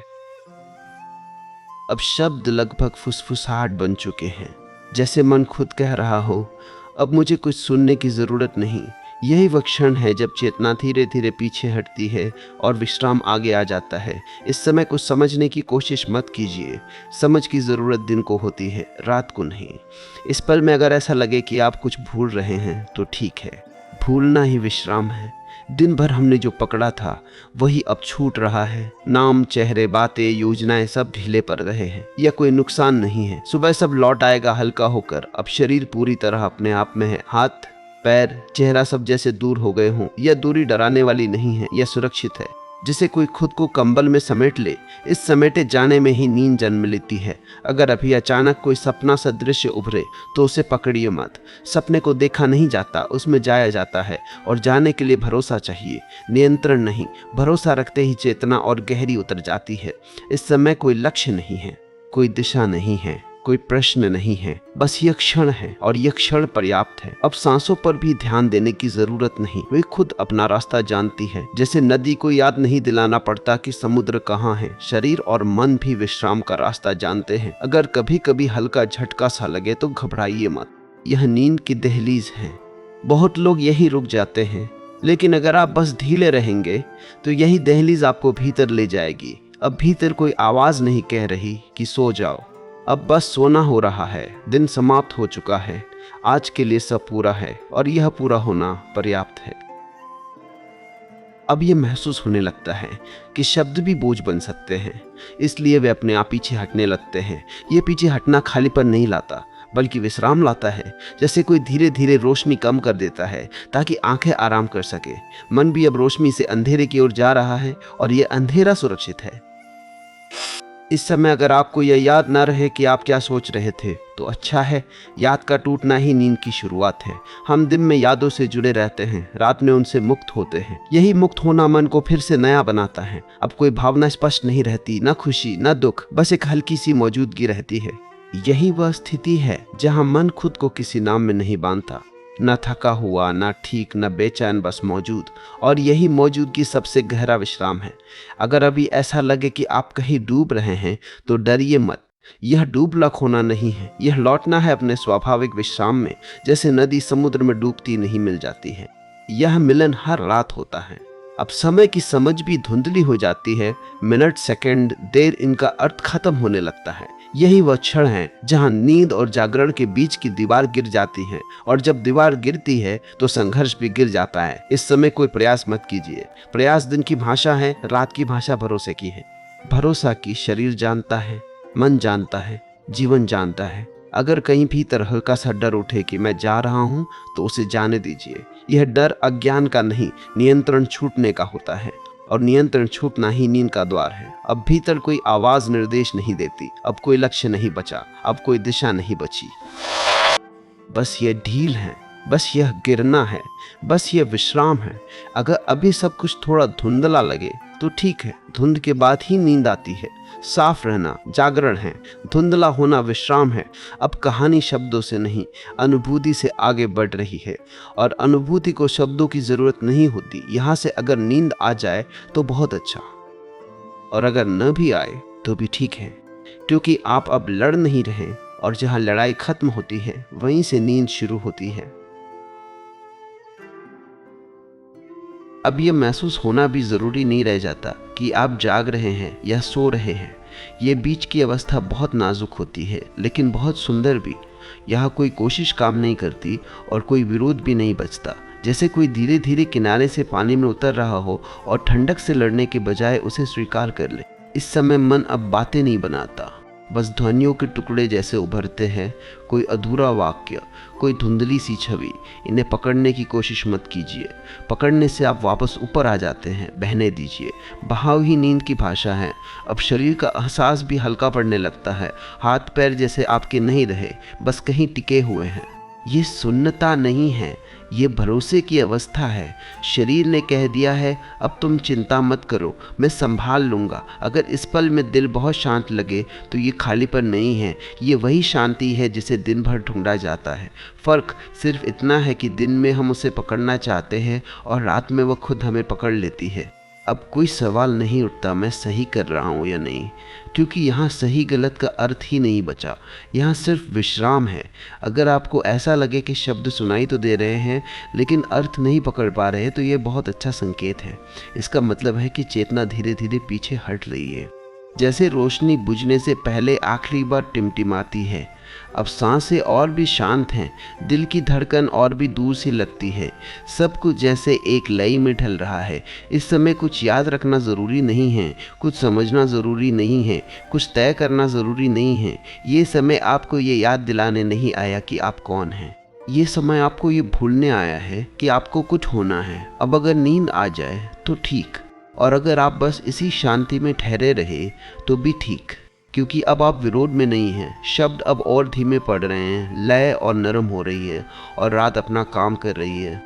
अब शब्द लगभग फुसफुसाहट बन चुके हैं, जैसे मन खुद कह रहा हो, अब मुझे कुछ सुनने की जरूरत नहीं। यही वह क्षण है जब चेतना धीरे धीरे पीछे हटती है और विश्राम आगे आ जाता है। इस समय कुछ समझने की कोशिश मत कीजिए। समझ की ज़रूरत दिन को होती है, रात को नहीं। इस पल में अगर ऐसा लगे कि आप कुछ भूल रहे हैं तो ठीक है। भूलना ही विश्राम है। दिन भर हमने जो पकड़ा था वही अब छूट रहा है। नाम, चेहरे, बातें, योजनाएं सब ढीले पड़ रहे हैं। यह कोई नुकसान नहीं है। सुबह सब लौट आएगा हल्का होकर। अब शरीर पूरी तरह अपने आप में है। हाथ, पैर, चेहरा सब जैसे दूर हो गए हों। यह दूरी डराने वाली नहीं है, यह सुरक्षित है। जिसे कोई खुद को कंबल में समेट ले, इस समेटे जाने में ही नींद जन्म लेती है। अगर अभी अचानक कोई सपना सा दृश्य उभरे तो उसे पकड़िए मत। सपने को देखा नहीं जाता, उसमें जाया जाता है। और जाने के लिए भरोसा चाहिए, नियंत्रण नहीं। भरोसा रखते ही चेतना और गहरी उतर जाती है। इस समय कोई लक्ष्य नहीं है, कोई दिशा नहीं है, कोई प्रश्न नहीं है। बस यह क्षण है और यह क्षण पर्याप्त है। अब सांसों पर भी ध्यान देने की जरूरत नहीं, वे खुद अपना रास्ता जानती है। जैसे नदी को याद नहीं दिलाना पड़ता कि समुद्र कहाँ है, शरीर और मन भी विश्राम का रास्ता जानते हैं। अगर कभी कभी हल्का झटका सा लगे तो घबराइए मत। यह नींद की दहलीज है। बहुत लोग यही रुक जाते हैं, लेकिन अगर आप बस ढीले रहेंगे तो यही दहलीज आपको भीतर ले जाएगी। अब भीतर कोई आवाज नहीं कह रही कि सो जाओ। अब बस सोना हो रहा है। दिन समाप्त हो चुका है। आज के लिए सब पूरा है और यह पूरा होना पर्याप्त है। अब यह महसूस होने लगता है कि शब्द भी बोझ बन सकते हैं, इसलिए वे अपने आप पीछे हटने लगते हैं। ये पीछे हटना खालीपन नहीं लाता, बल्कि विश्राम लाता है। जैसे कोई धीरे धीरे रोशनी कम कर देता है ताकि आंखें आराम कर सके। मन भी अब रोशनी से अंधेरे की ओर जा रहा है और यह अंधेरा सुरक्षित है। इस समय अगर आपको यह याद न रहे कि आप क्या सोच रहे थे तो अच्छा है। याद का टूटना ही नींद की शुरुआत है। हम दिन में यादों से जुड़े रहते हैं, रात में उनसे मुक्त होते हैं। यही मुक्त होना मन को फिर से नया बनाता है। अब कोई भावना स्पष्ट नहीं रहती, न खुशी न दुख, बस एक हल्की सी मौजूदगी रहती है। यही वह स्थिति है जहां मन खुद को किसी नाम में नहीं बांधता, न थका हुआ, न ठीक, न बेचैन, बस मौजूद। और यही मौजूदगी सबसे गहरा विश्राम है। अगर अभी ऐसा लगे कि आप कहीं डूब रहे हैं तो डरिए मत। यह डूबना खोना नहीं है, यह लौटना है अपने स्वाभाविक विश्राम में। जैसे नदी समुद्र में डूबती नहीं मिल जाती है, यह मिलन हर रात होता है। अब समय की समझ भी धुंधली हो जाती है। मिनट, सेकंड, देर, इनका अर्थ खत्म होने लगता है। यही वह क्षण है जहां नींद और जागरण के बीच की दीवार गिर जाती है। और जब दीवार गिरती है तो संघर्ष भी गिर जाता है। इस समय कोई प्रयास मत कीजिए। प्रयास दिन की भाषा है, रात की भाषा भरोसे की है। भरोसा की शरीर जानता है, मन जानता है, जीवन जानता है। अगर कहीं भीतर हल्का सा डर उठे कि मैं जा रहा हूं तो उसे जाने दीजिए। यह डर अज्ञान का नहीं, नियंत्रण छूटने का होता है। और नियंत्रण छूटना ही नींद का द्वार है। अब भीतर कोई आवाज निर्देश नहीं देती। अब कोई लक्ष्य नहीं बचा, अब कोई दिशा नहीं बची। बस यह ढील है, बस यह गिरना है, बस यह विश्राम है। अगर अभी सब कुछ थोड़ा धुंधला लगे तो ठीक है, धुंध के बाद ही नींद आती है। साफ रहना जागरण है, धुंधला होना विश्राम है। अब कहानी शब्दों से नहीं, अनुभूति से आगे बढ़ रही है, और अनुभूति को शब्दों की जरूरत नहीं होती। यहाँ से अगर नींद आ जाए तो बहुत अच्छा, और अगर न भी आए तो भी ठीक है, क्योंकि आप अब लड़ नहीं रहे, और जहाँ लड़ाई खत्म होती है वहीं से नींद शुरू होती है। अब यह महसूस होना भी जरूरी नहीं रह जाता कि आप जाग रहे हैं या सो रहे हैं। ये बीच की अवस्था बहुत नाजुक होती है, लेकिन बहुत सुंदर भी। यहाँ कोई कोशिश काम नहीं करती और कोई विरोध भी नहीं बचता। जैसे कोई धीरे धीरे किनारे से पानी में उतर रहा हो और ठंडक से लड़ने के बजाय उसे स्वीकार कर ले। इस समय मन अब बातें नहीं बनाता, बस ध्वनियों के टुकड़े जैसे उभरते हैं, कोई अधूरा वाक्य, कोई धुंधली सी छवि। इन्हें पकड़ने की कोशिश मत कीजिए, पकड़ने से आप वापस ऊपर आ जाते हैं। बहने दीजिए, बहाव ही नींद की भाषा है। अब शरीर का एहसास भी हल्का पड़ने लगता है, हाथ पैर जैसे आपके नहीं रहे, बस कहीं टिके हुए हैं। ये सुन्नता नहीं है, ये भरोसे की अवस्था है। शरीर ने कह दिया है अब तुम चिंता मत करो, मैं संभाल लूँगा। अगर इस पल में दिल बहुत शांत लगे तो ये खालीपन नहीं है, ये वही शांति है जिसे दिन भर ढूंढा जाता है। फ़र्क सिर्फ इतना है कि दिन में हम उसे पकड़ना चाहते हैं और रात में वह खुद हमें पकड़ लेती है। अब कोई सवाल नहीं उठता मैं सही कर रहा हूँ या नहीं, क्योंकि यहाँ सही गलत का अर्थ ही नहीं बचा। यहाँ सिर्फ विश्राम है। अगर आपको ऐसा लगे कि शब्द सुनाई तो दे रहे हैं लेकिन अर्थ नहीं पकड़ पा रहे, तो ये बहुत अच्छा संकेत है। इसका मतलब है कि चेतना धीरे धीरे पीछे हट रही है, जैसे रोशनी बुझने से पहले आखिरी बार टिमटिमाती है। अब सांसें और भी शांत हैं, दिल की धड़कन और भी दूर सी लगती है। सब कुछ जैसे एक लय में ढल रहा है। इस समय कुछ याद रखना ज़रूरी नहीं है, कुछ समझना ज़रूरी नहीं है, कुछ तय करना ज़रूरी नहीं है। ये समय आपको ये याद दिलाने नहीं आया कि आप कौन हैं। ये समय आपको ये भूलने आया है कि आपको कुछ होना है। अब अगर नींद आ जाए तो ठीक, और अगर आप बस इसी शांति में ठहरे रहे तो भी ठीक, क्योंकि अब आप विरोध में नहीं हैं। शब्द अब और धीमे पड़ रहे हैं, लय और नरम हो रही है, और रात अपना काम कर रही है।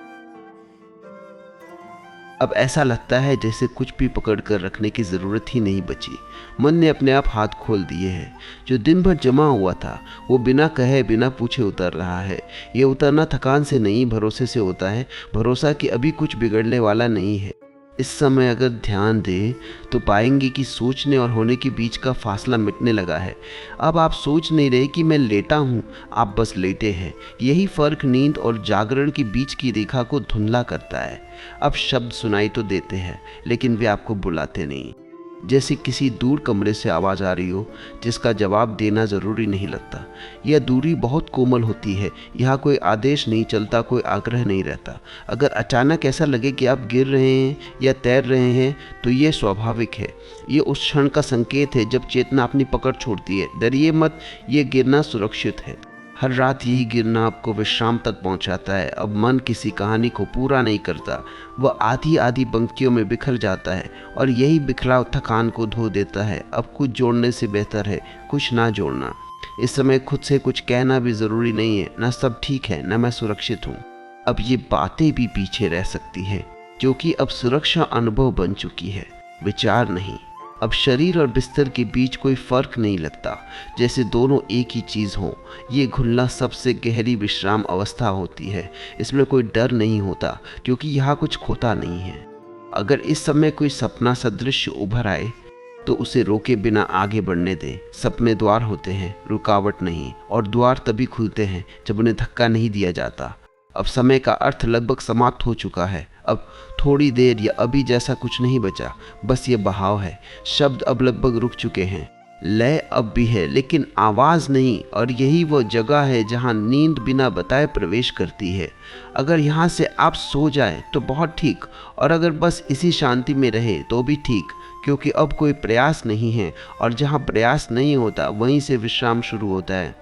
अब ऐसा लगता है जैसे कुछ भी पकड़ कर रखने की ज़रूरत ही नहीं बची। मन ने अपने आप हाथ खोल दिए हैं। जो दिन भर जमा हुआ था वो बिना कहे बिना पूछे उतर रहा है। ये उतरना थकान से नहीं, भरोसे से होता है। भरोसा कि अभी कुछ बिगड़ने वाला नहीं है। इस समय अगर ध्यान दे तो पाएंगे कि सोचने और होने के बीच का फासला मिटने लगा है। अब आप सोच नहीं रहे कि मैं लेटा हूँ, आप बस लेटे हैं। यही फ़र्क नींद और जागरण के बीच की रेखा को धुंधला करता है। अब शब्द सुनाई तो देते हैं लेकिन वे आपको बुलाते नहीं, जैसे किसी दूर कमरे से आवाज़ आ रही हो जिसका जवाब देना ज़रूरी नहीं लगता। यह दूरी बहुत कोमल होती है। यहाँ कोई आदेश नहीं चलता, कोई आग्रह नहीं रहता। अगर अचानक ऐसा लगे कि आप गिर रहे हैं या तैर रहे हैं तो ये स्वाभाविक है। ये उस क्षण का संकेत है जब चेतना अपनी पकड़ छोड़ती है। डरिए मत, ये गिरना सुरक्षित है। हर रात यही गिरना आपको विश्राम तक पहुंचाता है। अब मन किसी कहानी को पूरा नहीं करता, वह आधी आधी पंक्तियों में बिखर जाता है, और यही बिखराव थकान को धो देता है। अब कुछ जोड़ने से बेहतर है कुछ ना जोड़ना। इस समय खुद से कुछ कहना भी ज़रूरी नहीं है, ना सब ठीक है, ना मैं सुरक्षित हूँ। अब ये बातें भी पीछे रह सकती है, क्योंकि अब सुरक्षा अनुभव बन चुकी है, विचार नहीं। अब शरीर और बिस्तर के बीच कोई फर्क नहीं लगता, जैसे दोनों एक ही चीज़ हो। ये घुलना सबसे गहरी विश्राम अवस्था होती है। इसमें कोई डर नहीं होता, क्योंकि यहाँ कुछ खोता नहीं है। अगर इस समय कोई सपना सदृश उभर आए तो उसे रोके बिना आगे बढ़ने दें। सपने द्वार होते हैं, रुकावट नहीं, और द्वार तभी खुलते हैं जब उन्हें धक्का नहीं दिया जाता। अब समय का अर्थ लगभग समाप्त हो चुका है। अब थोड़ी देर या अभी जैसा कुछ नहीं बचा, बस ये बहाव है। शब्द अब लगभग रुक चुके हैं, लय अब भी है लेकिन आवाज़ नहीं, और यही वो जगह है जहाँ नींद बिना बताए प्रवेश करती है। अगर यहाँ से आप सो जाए तो बहुत ठीक, और अगर बस इसी शांति में रहे तो भी ठीक, क्योंकि अब कोई प्रयास नहीं है, और जहाँ प्रयास नहीं होता वहीं से विश्राम शुरू होता है।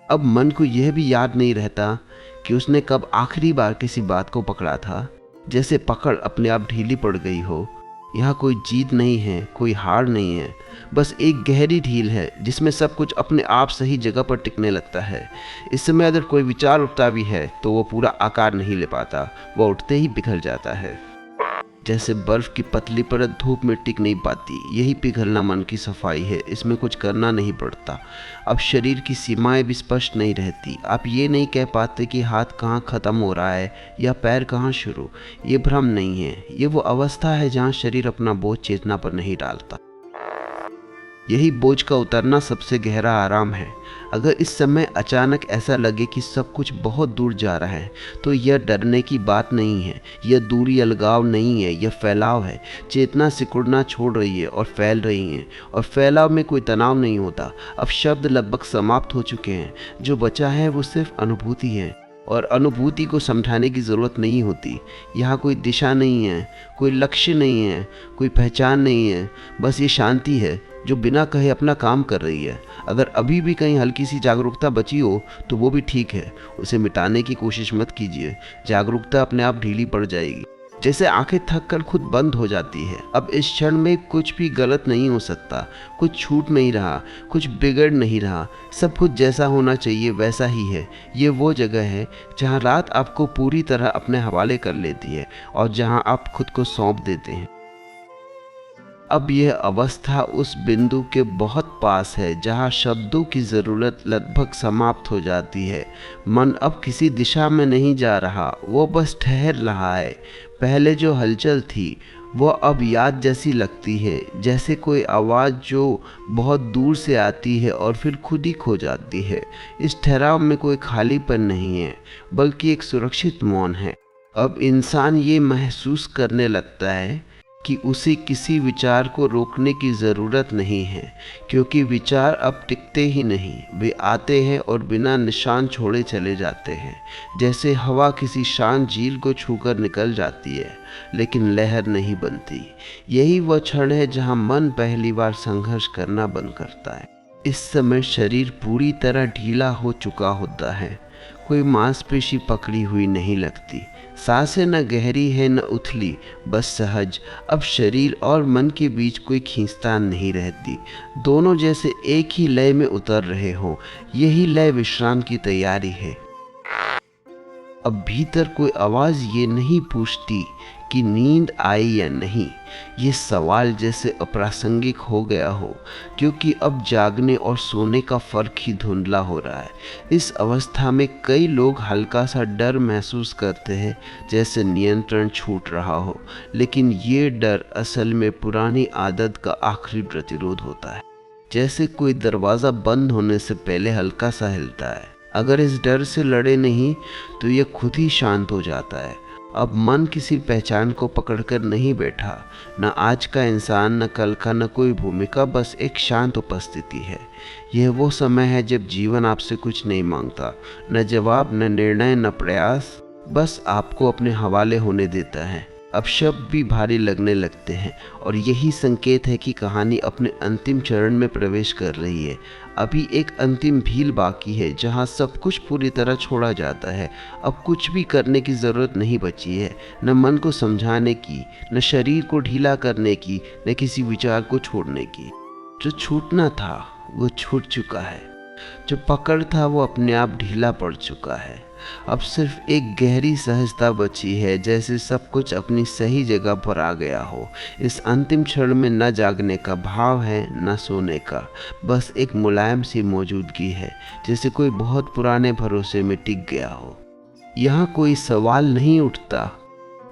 अब मन को यह भी याद नहीं रहता कि उसने कब आखिरी बार किसी बात को पकड़ा था। जैसे पकड़ अपने आप ढीली पड़ गई हो। यहाँ कोई जीत नहीं है, कोई हार नहीं है, बस एक गहरी ढील है जिसमें सब कुछ अपने आप सही जगह पर टिकने लगता है। इस समय अगर कोई विचार उठता भी है तो वो पूरा आकार नहीं ले पाता, वह उठते ही बिखर जाता है। जैसे बर्फ की पतली परत धूप में टिक नहीं पाती, यही पिघलना मन की सफाई है। इसमें कुछ करना नहीं पड़ता। अब शरीर की सीमाएं भी स्पष्ट नहीं रहती। आप ये नहीं कह पाते कि हाथ कहाँ ख़त्म हो रहा है या पैर कहाँ शुरू। ये भ्रम नहीं है, ये वो अवस्था है जहाँ शरीर अपना बोझ चेतना पर नहीं डालता। यही बोझ का उतरना सबसे गहरा आराम है। अगर इस समय अचानक ऐसा लगे कि सब कुछ बहुत दूर जा रहा है, तो यह डरने की बात नहीं है, यह दूरी अलगाव नहीं है, यह फैलाव है। चेतना सिकुड़ना छोड़ रही है और फैल रही है, और फैलाव में कोई तनाव नहीं होता। अब शब्द लगभग समाप्त हो चुके हैं। जो बचा है वो सिर्फ अनुभूति है, और अनुभूति को समझाने की ज़रूरत नहीं होती। यहाँ कोई दिशा नहीं है, कोई लक्ष्य नहीं है, कोई पहचान नहीं है। बस ये शांति है जो बिना कहे अपना काम कर रही है। अगर अभी भी कहीं हल्की सी जागरूकता बची हो तो वो भी ठीक है। उसे मिटाने की कोशिश मत कीजिए। जागरूकता अपने आप ढीली पड़ जाएगी, जैसे आंखें थक कर खुद बंद हो जाती है। अब इस क्षण में कुछ भी गलत नहीं हो सकता, कुछ छूट नहीं रहा, कुछ बिगड़ नहीं रहा। सब कुछ जैसा होना चाहिए वैसा ही है। ये वो जगह है जहाँ रात आपको पूरी तरह अपने हवाले कर लेती है और जहाँ आप खुद को सौंप देते हैं। अब यह अवस्था उस बिंदु के बहुत पास है जहाँ शब्दों की ज़रूरत लगभग समाप्त हो जाती है। मन अब किसी दिशा में नहीं जा रहा, वो बस ठहर रहा है। पहले जो हलचल थी वो अब याद जैसी लगती है, जैसे कोई आवाज़ जो बहुत दूर से आती है और फिर खुद ही खो जाती है। इस ठहराव में कोई खालीपन नहीं है, बल्कि एक सुरक्षित मौन है। अब इंसान ये महसूस करने लगता है कि उसे किसी विचार को रोकने की ज़रूरत नहीं है, क्योंकि विचार अब टिकते ही नहीं, वे आते हैं और बिना निशान छोड़े चले जाते हैं। जैसे हवा किसी शांत झील को छूकर निकल जाती है, लेकिन लहर नहीं बनती। यही वह क्षण है जहाँ मन पहली बार संघर्ष करना बंद करता है। इस समय शरीर पूरी तरह ढीला हो चुका होता है। कोई मांसपेशी पकड़ी हुई नहीं लगती। सांसें न गहरी है न उथली, बस सहज। अब शरीर और मन के बीच कोई खींचतान नहीं रहती। दोनों जैसे एक ही लय में उतर रहे हो। यही लय विश्राम की तैयारी है। अब भीतर कोई आवाज़ ये नहीं पूछती कि नींद आई या नहीं। ये सवाल जैसे अप्रासंगिक हो गया हो, क्योंकि अब जागने और सोने का फर्क ही धुंधला हो रहा है। इस अवस्था में कई लोग हल्का सा डर महसूस करते हैं, जैसे नियंत्रण छूट रहा हो, लेकिन ये डर असल में पुरानी आदत का आखिरी प्रतिरोध होता है। जैसे कोई दरवाज़ा बंद होने से पहले हल्का सा हिलता है। अगर इस डर से लड़े नहीं तो यह खुद ही शांत हो जाता है। अब मन किसी पहचान को पकड़कर नहीं बैठा, न आज का इंसान, न कल का, न कोई भूमिका, बस एक शांत उपस्थिति है। यह वो समय है जब जीवन आपसे कुछ नहीं मांगता, न जवाब, न निर्णय, न प्रयास, बस आपको अपने हवाले होने देता है। अब शब्द भी भारी लगने लगते हैं, और यही संकेत है कि कहानी अपने अंतिम चरण में प्रवेश कर रही है। अभी एक अंतिम भील बाकी है जहां सब कुछ पूरी तरह छोड़ा जाता है। अब कुछ भी करने की ज़रूरत नहीं बची है, न मन को समझाने की, न शरीर को ढीला करने की, न किसी विचार को छोड़ने की। जो छूटना था वो छूट चुका है। जो पकड़ था वो अपने आप ढीला पड़ चुका है। अब सिर्फ एक गहरी सहजता बची है, जैसे सब कुछ अपनी सही जगह पर आ गया हो। इस अंतिम क्षण में न जागने का भाव है, न सोने का, बस एक मुलायम सी मौजूदगी है, जैसे कोई बहुत पुराने भरोसे में टिक गया हो। यहाँ कोई सवाल नहीं उठता,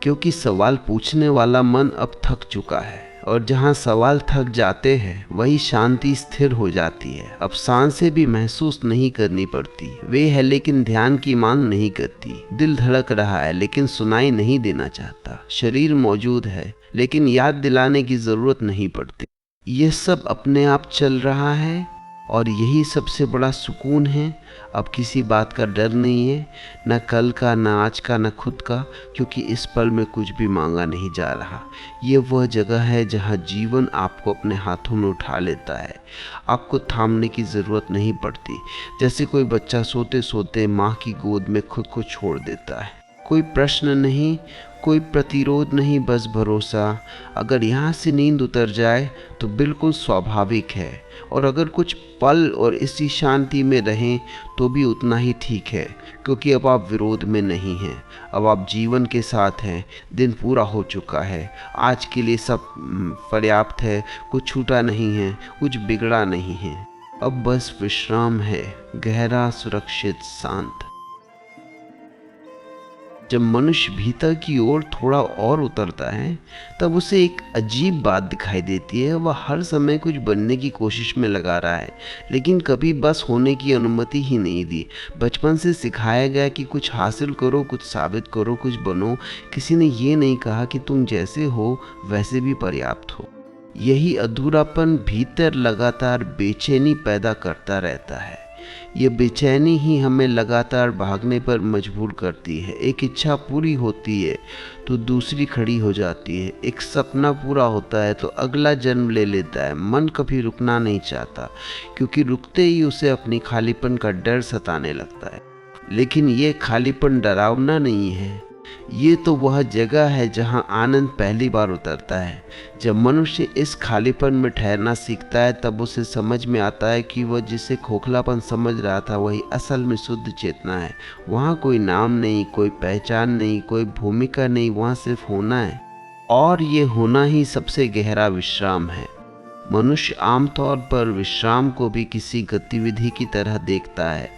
क्योंकि सवाल पूछने वाला मन अब थक चुका है, और जहाँ सवाल थक जाते हैं वही शांति स्थिर हो जाती है। अब सांसें भी महसूस नहीं करनी पड़ती। वे है लेकिन ध्यान की मांग नहीं करती। दिल धड़क रहा है लेकिन सुनाई नहीं देना चाहता। शरीर मौजूद है लेकिन याद दिलाने की ज़रूरत नहीं पड़ती। ये सब अपने आप चल रहा है, और यही सबसे बड़ा सुकून है। अब किसी बात का डर नहीं है, न कल का, न आज का, न खुद का, क्योंकि इस पल में कुछ भी मांगा नहीं जा रहा। ये वह जगह है जहाँ जीवन आपको अपने हाथों में उठा लेता है। आपको थामने की ज़रूरत नहीं पड़ती। जैसे कोई बच्चा सोते सोते माँ की गोद में खुद को छोड़ देता है। कोई प्रश्न नहीं, कोई प्रतिरोध नहीं, बस भरोसा। अगर यहाँ से नींद उतर जाए तो बिल्कुल स्वाभाविक है, और अगर कुछ पल और इसी शांति में रहें तो भी उतना ही ठीक है, क्योंकि अब आप विरोध में नहीं हैं, अब आप जीवन के साथ हैं। दिन पूरा हो चुका है, आज के लिए सब पर्याप्त है, कुछ छूटा नहीं है, कुछ बिगड़ा नहीं है। अब बस विश्राम है, गहरा, सुरक्षित, शांत। जब मनुष्य भीतर की ओर थोड़ा और उतरता है तब उसे एक अजीब बात दिखाई देती है। वह हर समय कुछ बनने की कोशिश में लगा रहा है, लेकिन कभी बस होने की अनुमति ही नहीं दी। बचपन से सिखाया गया कि कुछ हासिल करो, कुछ साबित करो, कुछ बनो। किसी ने ये नहीं कहा कि तुम जैसे हो वैसे भी पर्याप्त हो। यही अधूरापन भीतर लगातार बेचैनी पैदा करता रहता है। ये बेचैनी ही हमें लगातार भागने पर मजबूर करती है। एक इच्छा पूरी होती है तो दूसरी खड़ी हो जाती है, एक सपना पूरा होता है तो अगला जन्म ले लेता है। मन कभी रुकना नहीं चाहता, क्योंकि रुकते ही उसे अपनी खालीपन का डर सताने लगता है। लेकिन ये खालीपन डरावना नहीं है, ये तो वह जगह है जहां आनंद पहली बार उतरता है। जब मनुष्य इस खालीपन में ठहरना सीखता है तब उसे समझ में आता है कि वह जिसे खोखलापन समझ रहा था वही असल में शुद्ध चेतना है। वहाँ कोई नाम नहीं, कोई पहचान नहीं, कोई भूमिका नहीं, वहाँ सिर्फ होना है। और ये होना ही सबसे गहरा विश्राम है। मनुष्य आमतौर पर विश्राम को भी किसी गतिविधि की तरह देखता है।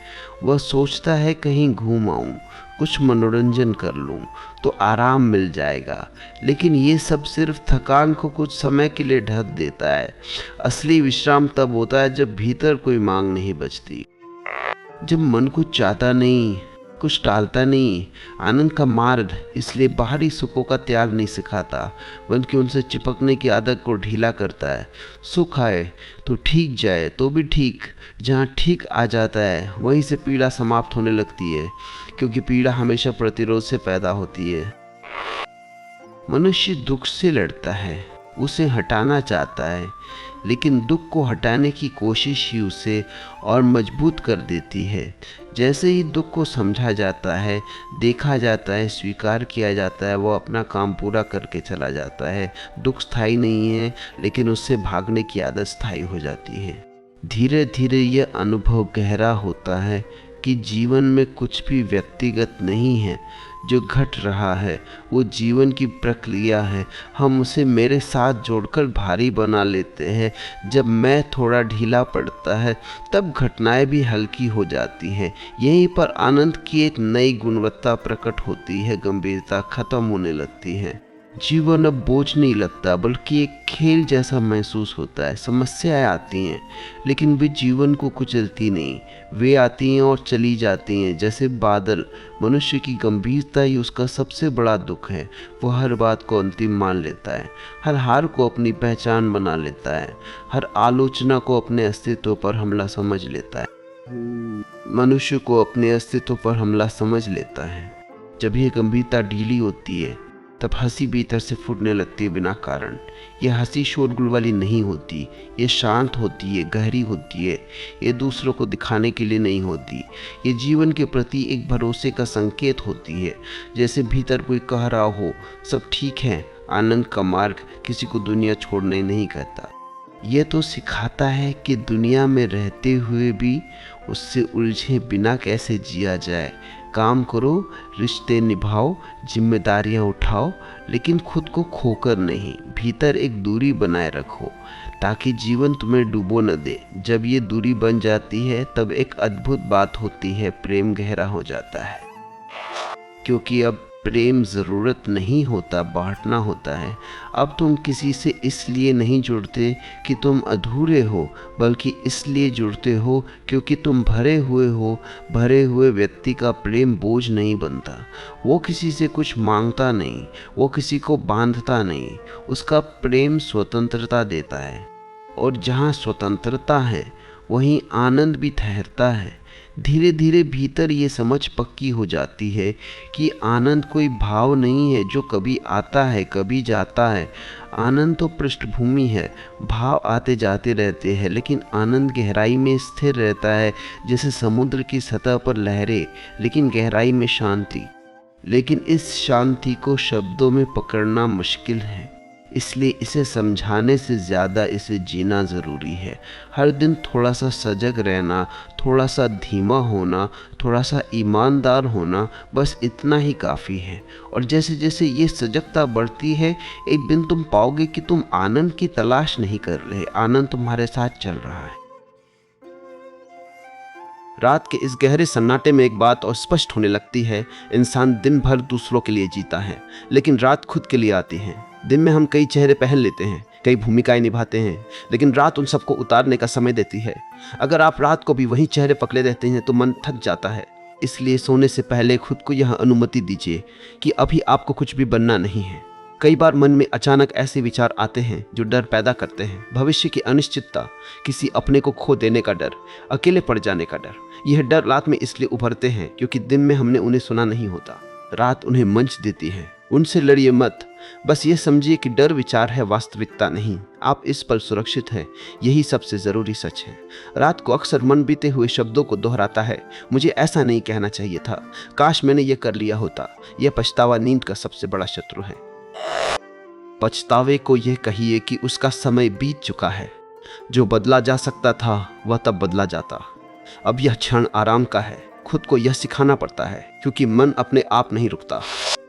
वह सोचता है कहीं घूम आऊं, कुछ मनोरंजन कर लूं तो आराम मिल जाएगा। लेकिन ये सब सिर्फ थकान को कुछ समय के लिए ढक देता है। असली विश्राम तब होता है जब भीतर कोई मांग नहीं बचती, जब मन कुछ चाहता नहीं, कुछ टालता नहीं। आनंद का मार्ग इसलिए बाहरी सुखों का त्याग नहीं सिखाता, बल्कि उनसे चिपकने की आदत को ढीला करता है। सुख आए तो ठीक जाए तो भी ठीक। जहाँ ठीक आ जाता है वहीं से पीड़ा समाप्त होने लगती है, क्योंकि पीड़ा हमेशा प्रतिरोध से पैदा होती है। मनुष्य दुख से लड़ता है, उसे हटाना चाहता है, लेकिन दुख को हटाने की कोशिश ही उसे और मजबूत कर देती है। जैसे ही दुख को समझा जाता है, देखा जाता है, स्वीकार किया जाता है, वो अपना काम पूरा करके चला जाता है। दुख स्थायी नहीं है, लेकिन उससे भागने की आदत स्थायी हो जाती है। धीरे धीरे यह अनुभव गहरा होता है कि जीवन में कुछ भी व्यक्तिगत नहीं है। जो घट रहा है वो जीवन की प्रक्रिया है। हम उसे मेरे साथ जोड़कर भारी बना लेते हैं। जब मैं थोड़ा ढीला पड़ता है तब घटनाएं भी हल्की हो जाती हैं। यहीं पर आनंद की एक नई गुणवत्ता प्रकट होती है, गंभीरता खत्म होने लगती है। जीवन अब बोझ नहीं लगता, बल्कि एक खेल जैसा महसूस होता है। समस्याएं आती हैं, लेकिन वे जीवन को कुचलती नहीं। वे आती हैं और चली जाती हैं जैसे बादल। मनुष्य की गंभीरता ही उसका सबसे बड़ा दुख है। वह हर बात को अंतिम मान लेता है, हर हार को अपनी पहचान बना लेता है, हर आलोचना को अपने अस्तित्व पर हमला समझ लेता है। मनुष्य को अपने अस्तित्व पर हमला समझ लेता है। जब यह गंभीरता ढीली होती है तब हंसी भीतर से फूटने लगती है बिना कारण। यह हंसी शोरगुल वाली नहीं होती, ये शांत होती है, गहरी होती है। ये दूसरों को दिखाने के लिए नहीं होती, ये जीवन के प्रति एक भरोसे का संकेत होती है। जैसे भीतर कोई कह रहा हो, सब ठीक है। आनंद का मार्ग किसी को दुनिया छोड़ने नहीं कहता, यह तो सिखाता है कि दुनिया में रहते हुए भी उससे उलझे बिना कैसे जिया जाए। काम करो, रिश्ते निभाओ, जिम्मेदारियां उठाओ, लेकिन खुद को खोकर नहीं। भीतर एक दूरी बनाए रखो ताकि जीवन तुम्हें डुबो न दे। जब ये दूरी बन जाती है तब एक अद्भुत बात होती है, प्रेम गहरा हो जाता है। क्योंकि अब प्रेम ज़रूरत नहीं होता, बांटना होता है। अब तुम किसी से इसलिए नहीं जुड़ते कि तुम अधूरे हो, बल्कि इसलिए जुड़ते हो क्योंकि तुम भरे हुए हो। भरे हुए व्यक्ति का प्रेम बोझ नहीं बनता। वो किसी से कुछ मांगता नहीं, वो किसी को बांधता नहीं। उसका प्रेम स्वतंत्रता देता है, और जहाँ स्वतंत्रता है वहीं आनंद भी ठहरता है। धीरे धीरे भीतर ये समझ पक्की हो जाती है कि आनंद कोई भाव नहीं है जो कभी आता है कभी जाता है। आनंद तो पृष्ठभूमि है, भाव आते जाते रहते हैं, लेकिन आनंद गहराई में स्थिर रहता है, जैसे समुद्र की सतह पर लहरें, लेकिन गहराई में शांति। लेकिन इस शांति को शब्दों में पकड़ना मुश्किल है, इसलिए इसे समझाने से ज़्यादा इसे जीना ज़रूरी है। हर दिन थोड़ा सा सजग रहना, थोड़ा सा धीमा होना, थोड़ा सा ईमानदार होना, बस इतना ही काफ़ी है। और जैसे जैसे ये सजगता बढ़ती है, एक दिन तुम पाओगे कि तुम आनंद की तलाश नहीं कर रहे, आनंद तुम्हारे साथ चल रहा है। रात के इस गहरे सन्नाटे में एक बात और स्पष्ट होने लगती है, इंसान दिन भर दूसरों के लिए जीता है, लेकिन रात खुद के लिए आती है। दिन में हम कई चेहरे पहन लेते हैं, कई भूमिकाएं निभाते हैं, लेकिन रात उन सबको उतारने का समय देती है। अगर आप रात को भी वही चेहरे पकड़े रहते हैं तो मन थक जाता है। इसलिए सोने से पहले खुद को यह अनुमति दीजिए कि अभी आपको कुछ भी बनना नहीं है। कई बार मन में अचानक ऐसे विचार आते हैं जो डर पैदा करते हैं। भविष्य की अनिश्चितता, किसी अपने को खो देने का डर, अकेले पड़ जाने का डर। यह डर रात में इसलिए उभरते हैं क्योंकि दिन में हमने उन्हें सुना नहीं होता। रात उन्हें मंच देती है। उनसे लड़िए मत, बस ये समझिए कि डर विचार है, वास्तविकता नहीं। आप इस पर सुरक्षित हैं, यही सबसे ज़रूरी सच है। रात को अक्सर मन बीते हुए शब्दों को दोहराता है, मुझे ऐसा नहीं कहना चाहिए था, काश मैंने ये कर लिया होता। यह पछतावा नींद का सबसे बड़ा शत्रु है। पछतावे को यह कहिए कि उसका समय बीत चुका है। जो बदला जा सकता था वह तब बदला जाता। अब यह क्षण आराम का है। खुद को यह सिखाना पड़ता है क्योंकि मन अपने आप नहीं रुकता।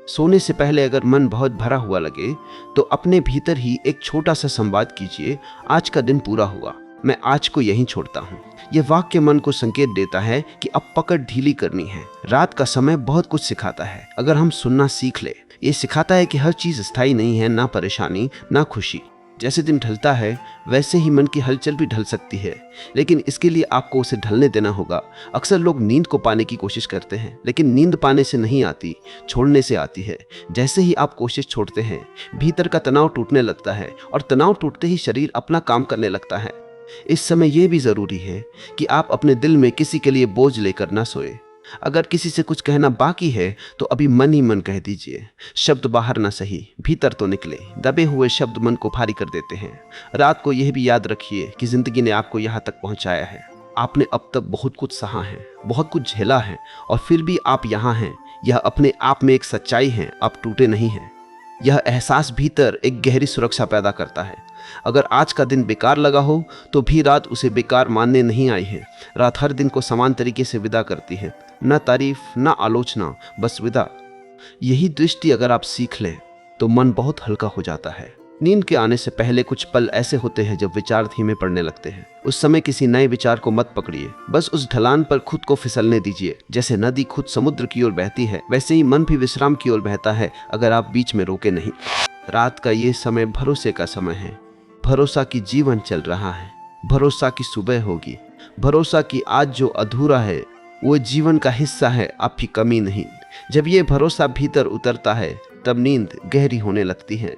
सोने से पहले अगर मन बहुत भरा हुआ लगे तो अपने भीतर ही एक छोटा सा संवाद कीजिए, आज का दिन पूरा हुआ, मैं आज को यहीं छोड़ता हूँ। यह वाक्य मन को संकेत देता है कि अब पकड़ ढीली करनी है। रात का समय बहुत कुछ सिखाता है अगर हम सुनना सीख ले। ये सिखाता है कि हर चीज़ स्थायी नहीं है, ना परेशानी ना खुशी। जैसे दिन ढलता है वैसे ही मन की हलचल भी ढल सकती है, लेकिन इसके लिए आपको उसे ढलने देना होगा। अक्सर लोग नींद को पाने की कोशिश करते हैं, लेकिन नींद पाने से नहीं आती, छोड़ने से आती है। जैसे ही आप कोशिश छोड़ते हैं, भीतर का तनाव टूटने लगता है और तनाव टूटते ही शरीर अपना काम करने लगता है। इस समय यह भी ज़रूरी है कि आप अपने दिल में किसी के लिए बोझ लेकर ना सोए। अगर किसी से कुछ कहना बाकी है तो अभी मन ही मन कह दीजिए। शब्द बाहर ना सही, भीतर तो निकले। दबे हुए शब्द मन को भारी कर देते हैं। रात को यह भी याद रखिए कि जिंदगी ने आपको यहाँ तक पहुँचाया है। आपने अब तक बहुत कुछ सहा है, बहुत कुछ झेला है, और फिर भी आप यहाँ हैं। यह अपने आप में एक सच्चाई है, आप टूटे नहीं हैं। यह एहसास भीतर एक गहरी सुरक्षा पैदा करता है। अगर आज का दिन बेकार लगा हो तो भी रात उसे बेकार मानने नहीं आई है। रात हर दिन को समान तरीके से विदा करती है, ना तारीफ ना आलोचना, बस विदा। यही दृष्टि अगर आप सीख लें तो मन बहुत हल्का हो जाता है। नींद के आने से पहले कुछ पल ऐसे होते हैं जब विचार धीमे पड़ने लगते हैं। उस समय किसी नए विचार को मत पकड़िए, बस उस ढलान पर खुद को फिसलने दीजिए। जैसे नदी खुद समुद्र की ओर बहती है, वैसे ही मन भी विश्राम की ओर बहता है अगर आप बीच में रोके नहीं। रात का ये समय भरोसे का समय है। भरोसा कि जीवन चल रहा है, भरोसा कि सुबह होगी, भरोसा कि आज जो अधूरा है वो जीवन का हिस्सा है, आपकी कमी नहीं। जब ये भरोसा भीतर उतरता है तब नींद गहरी होने लगती है।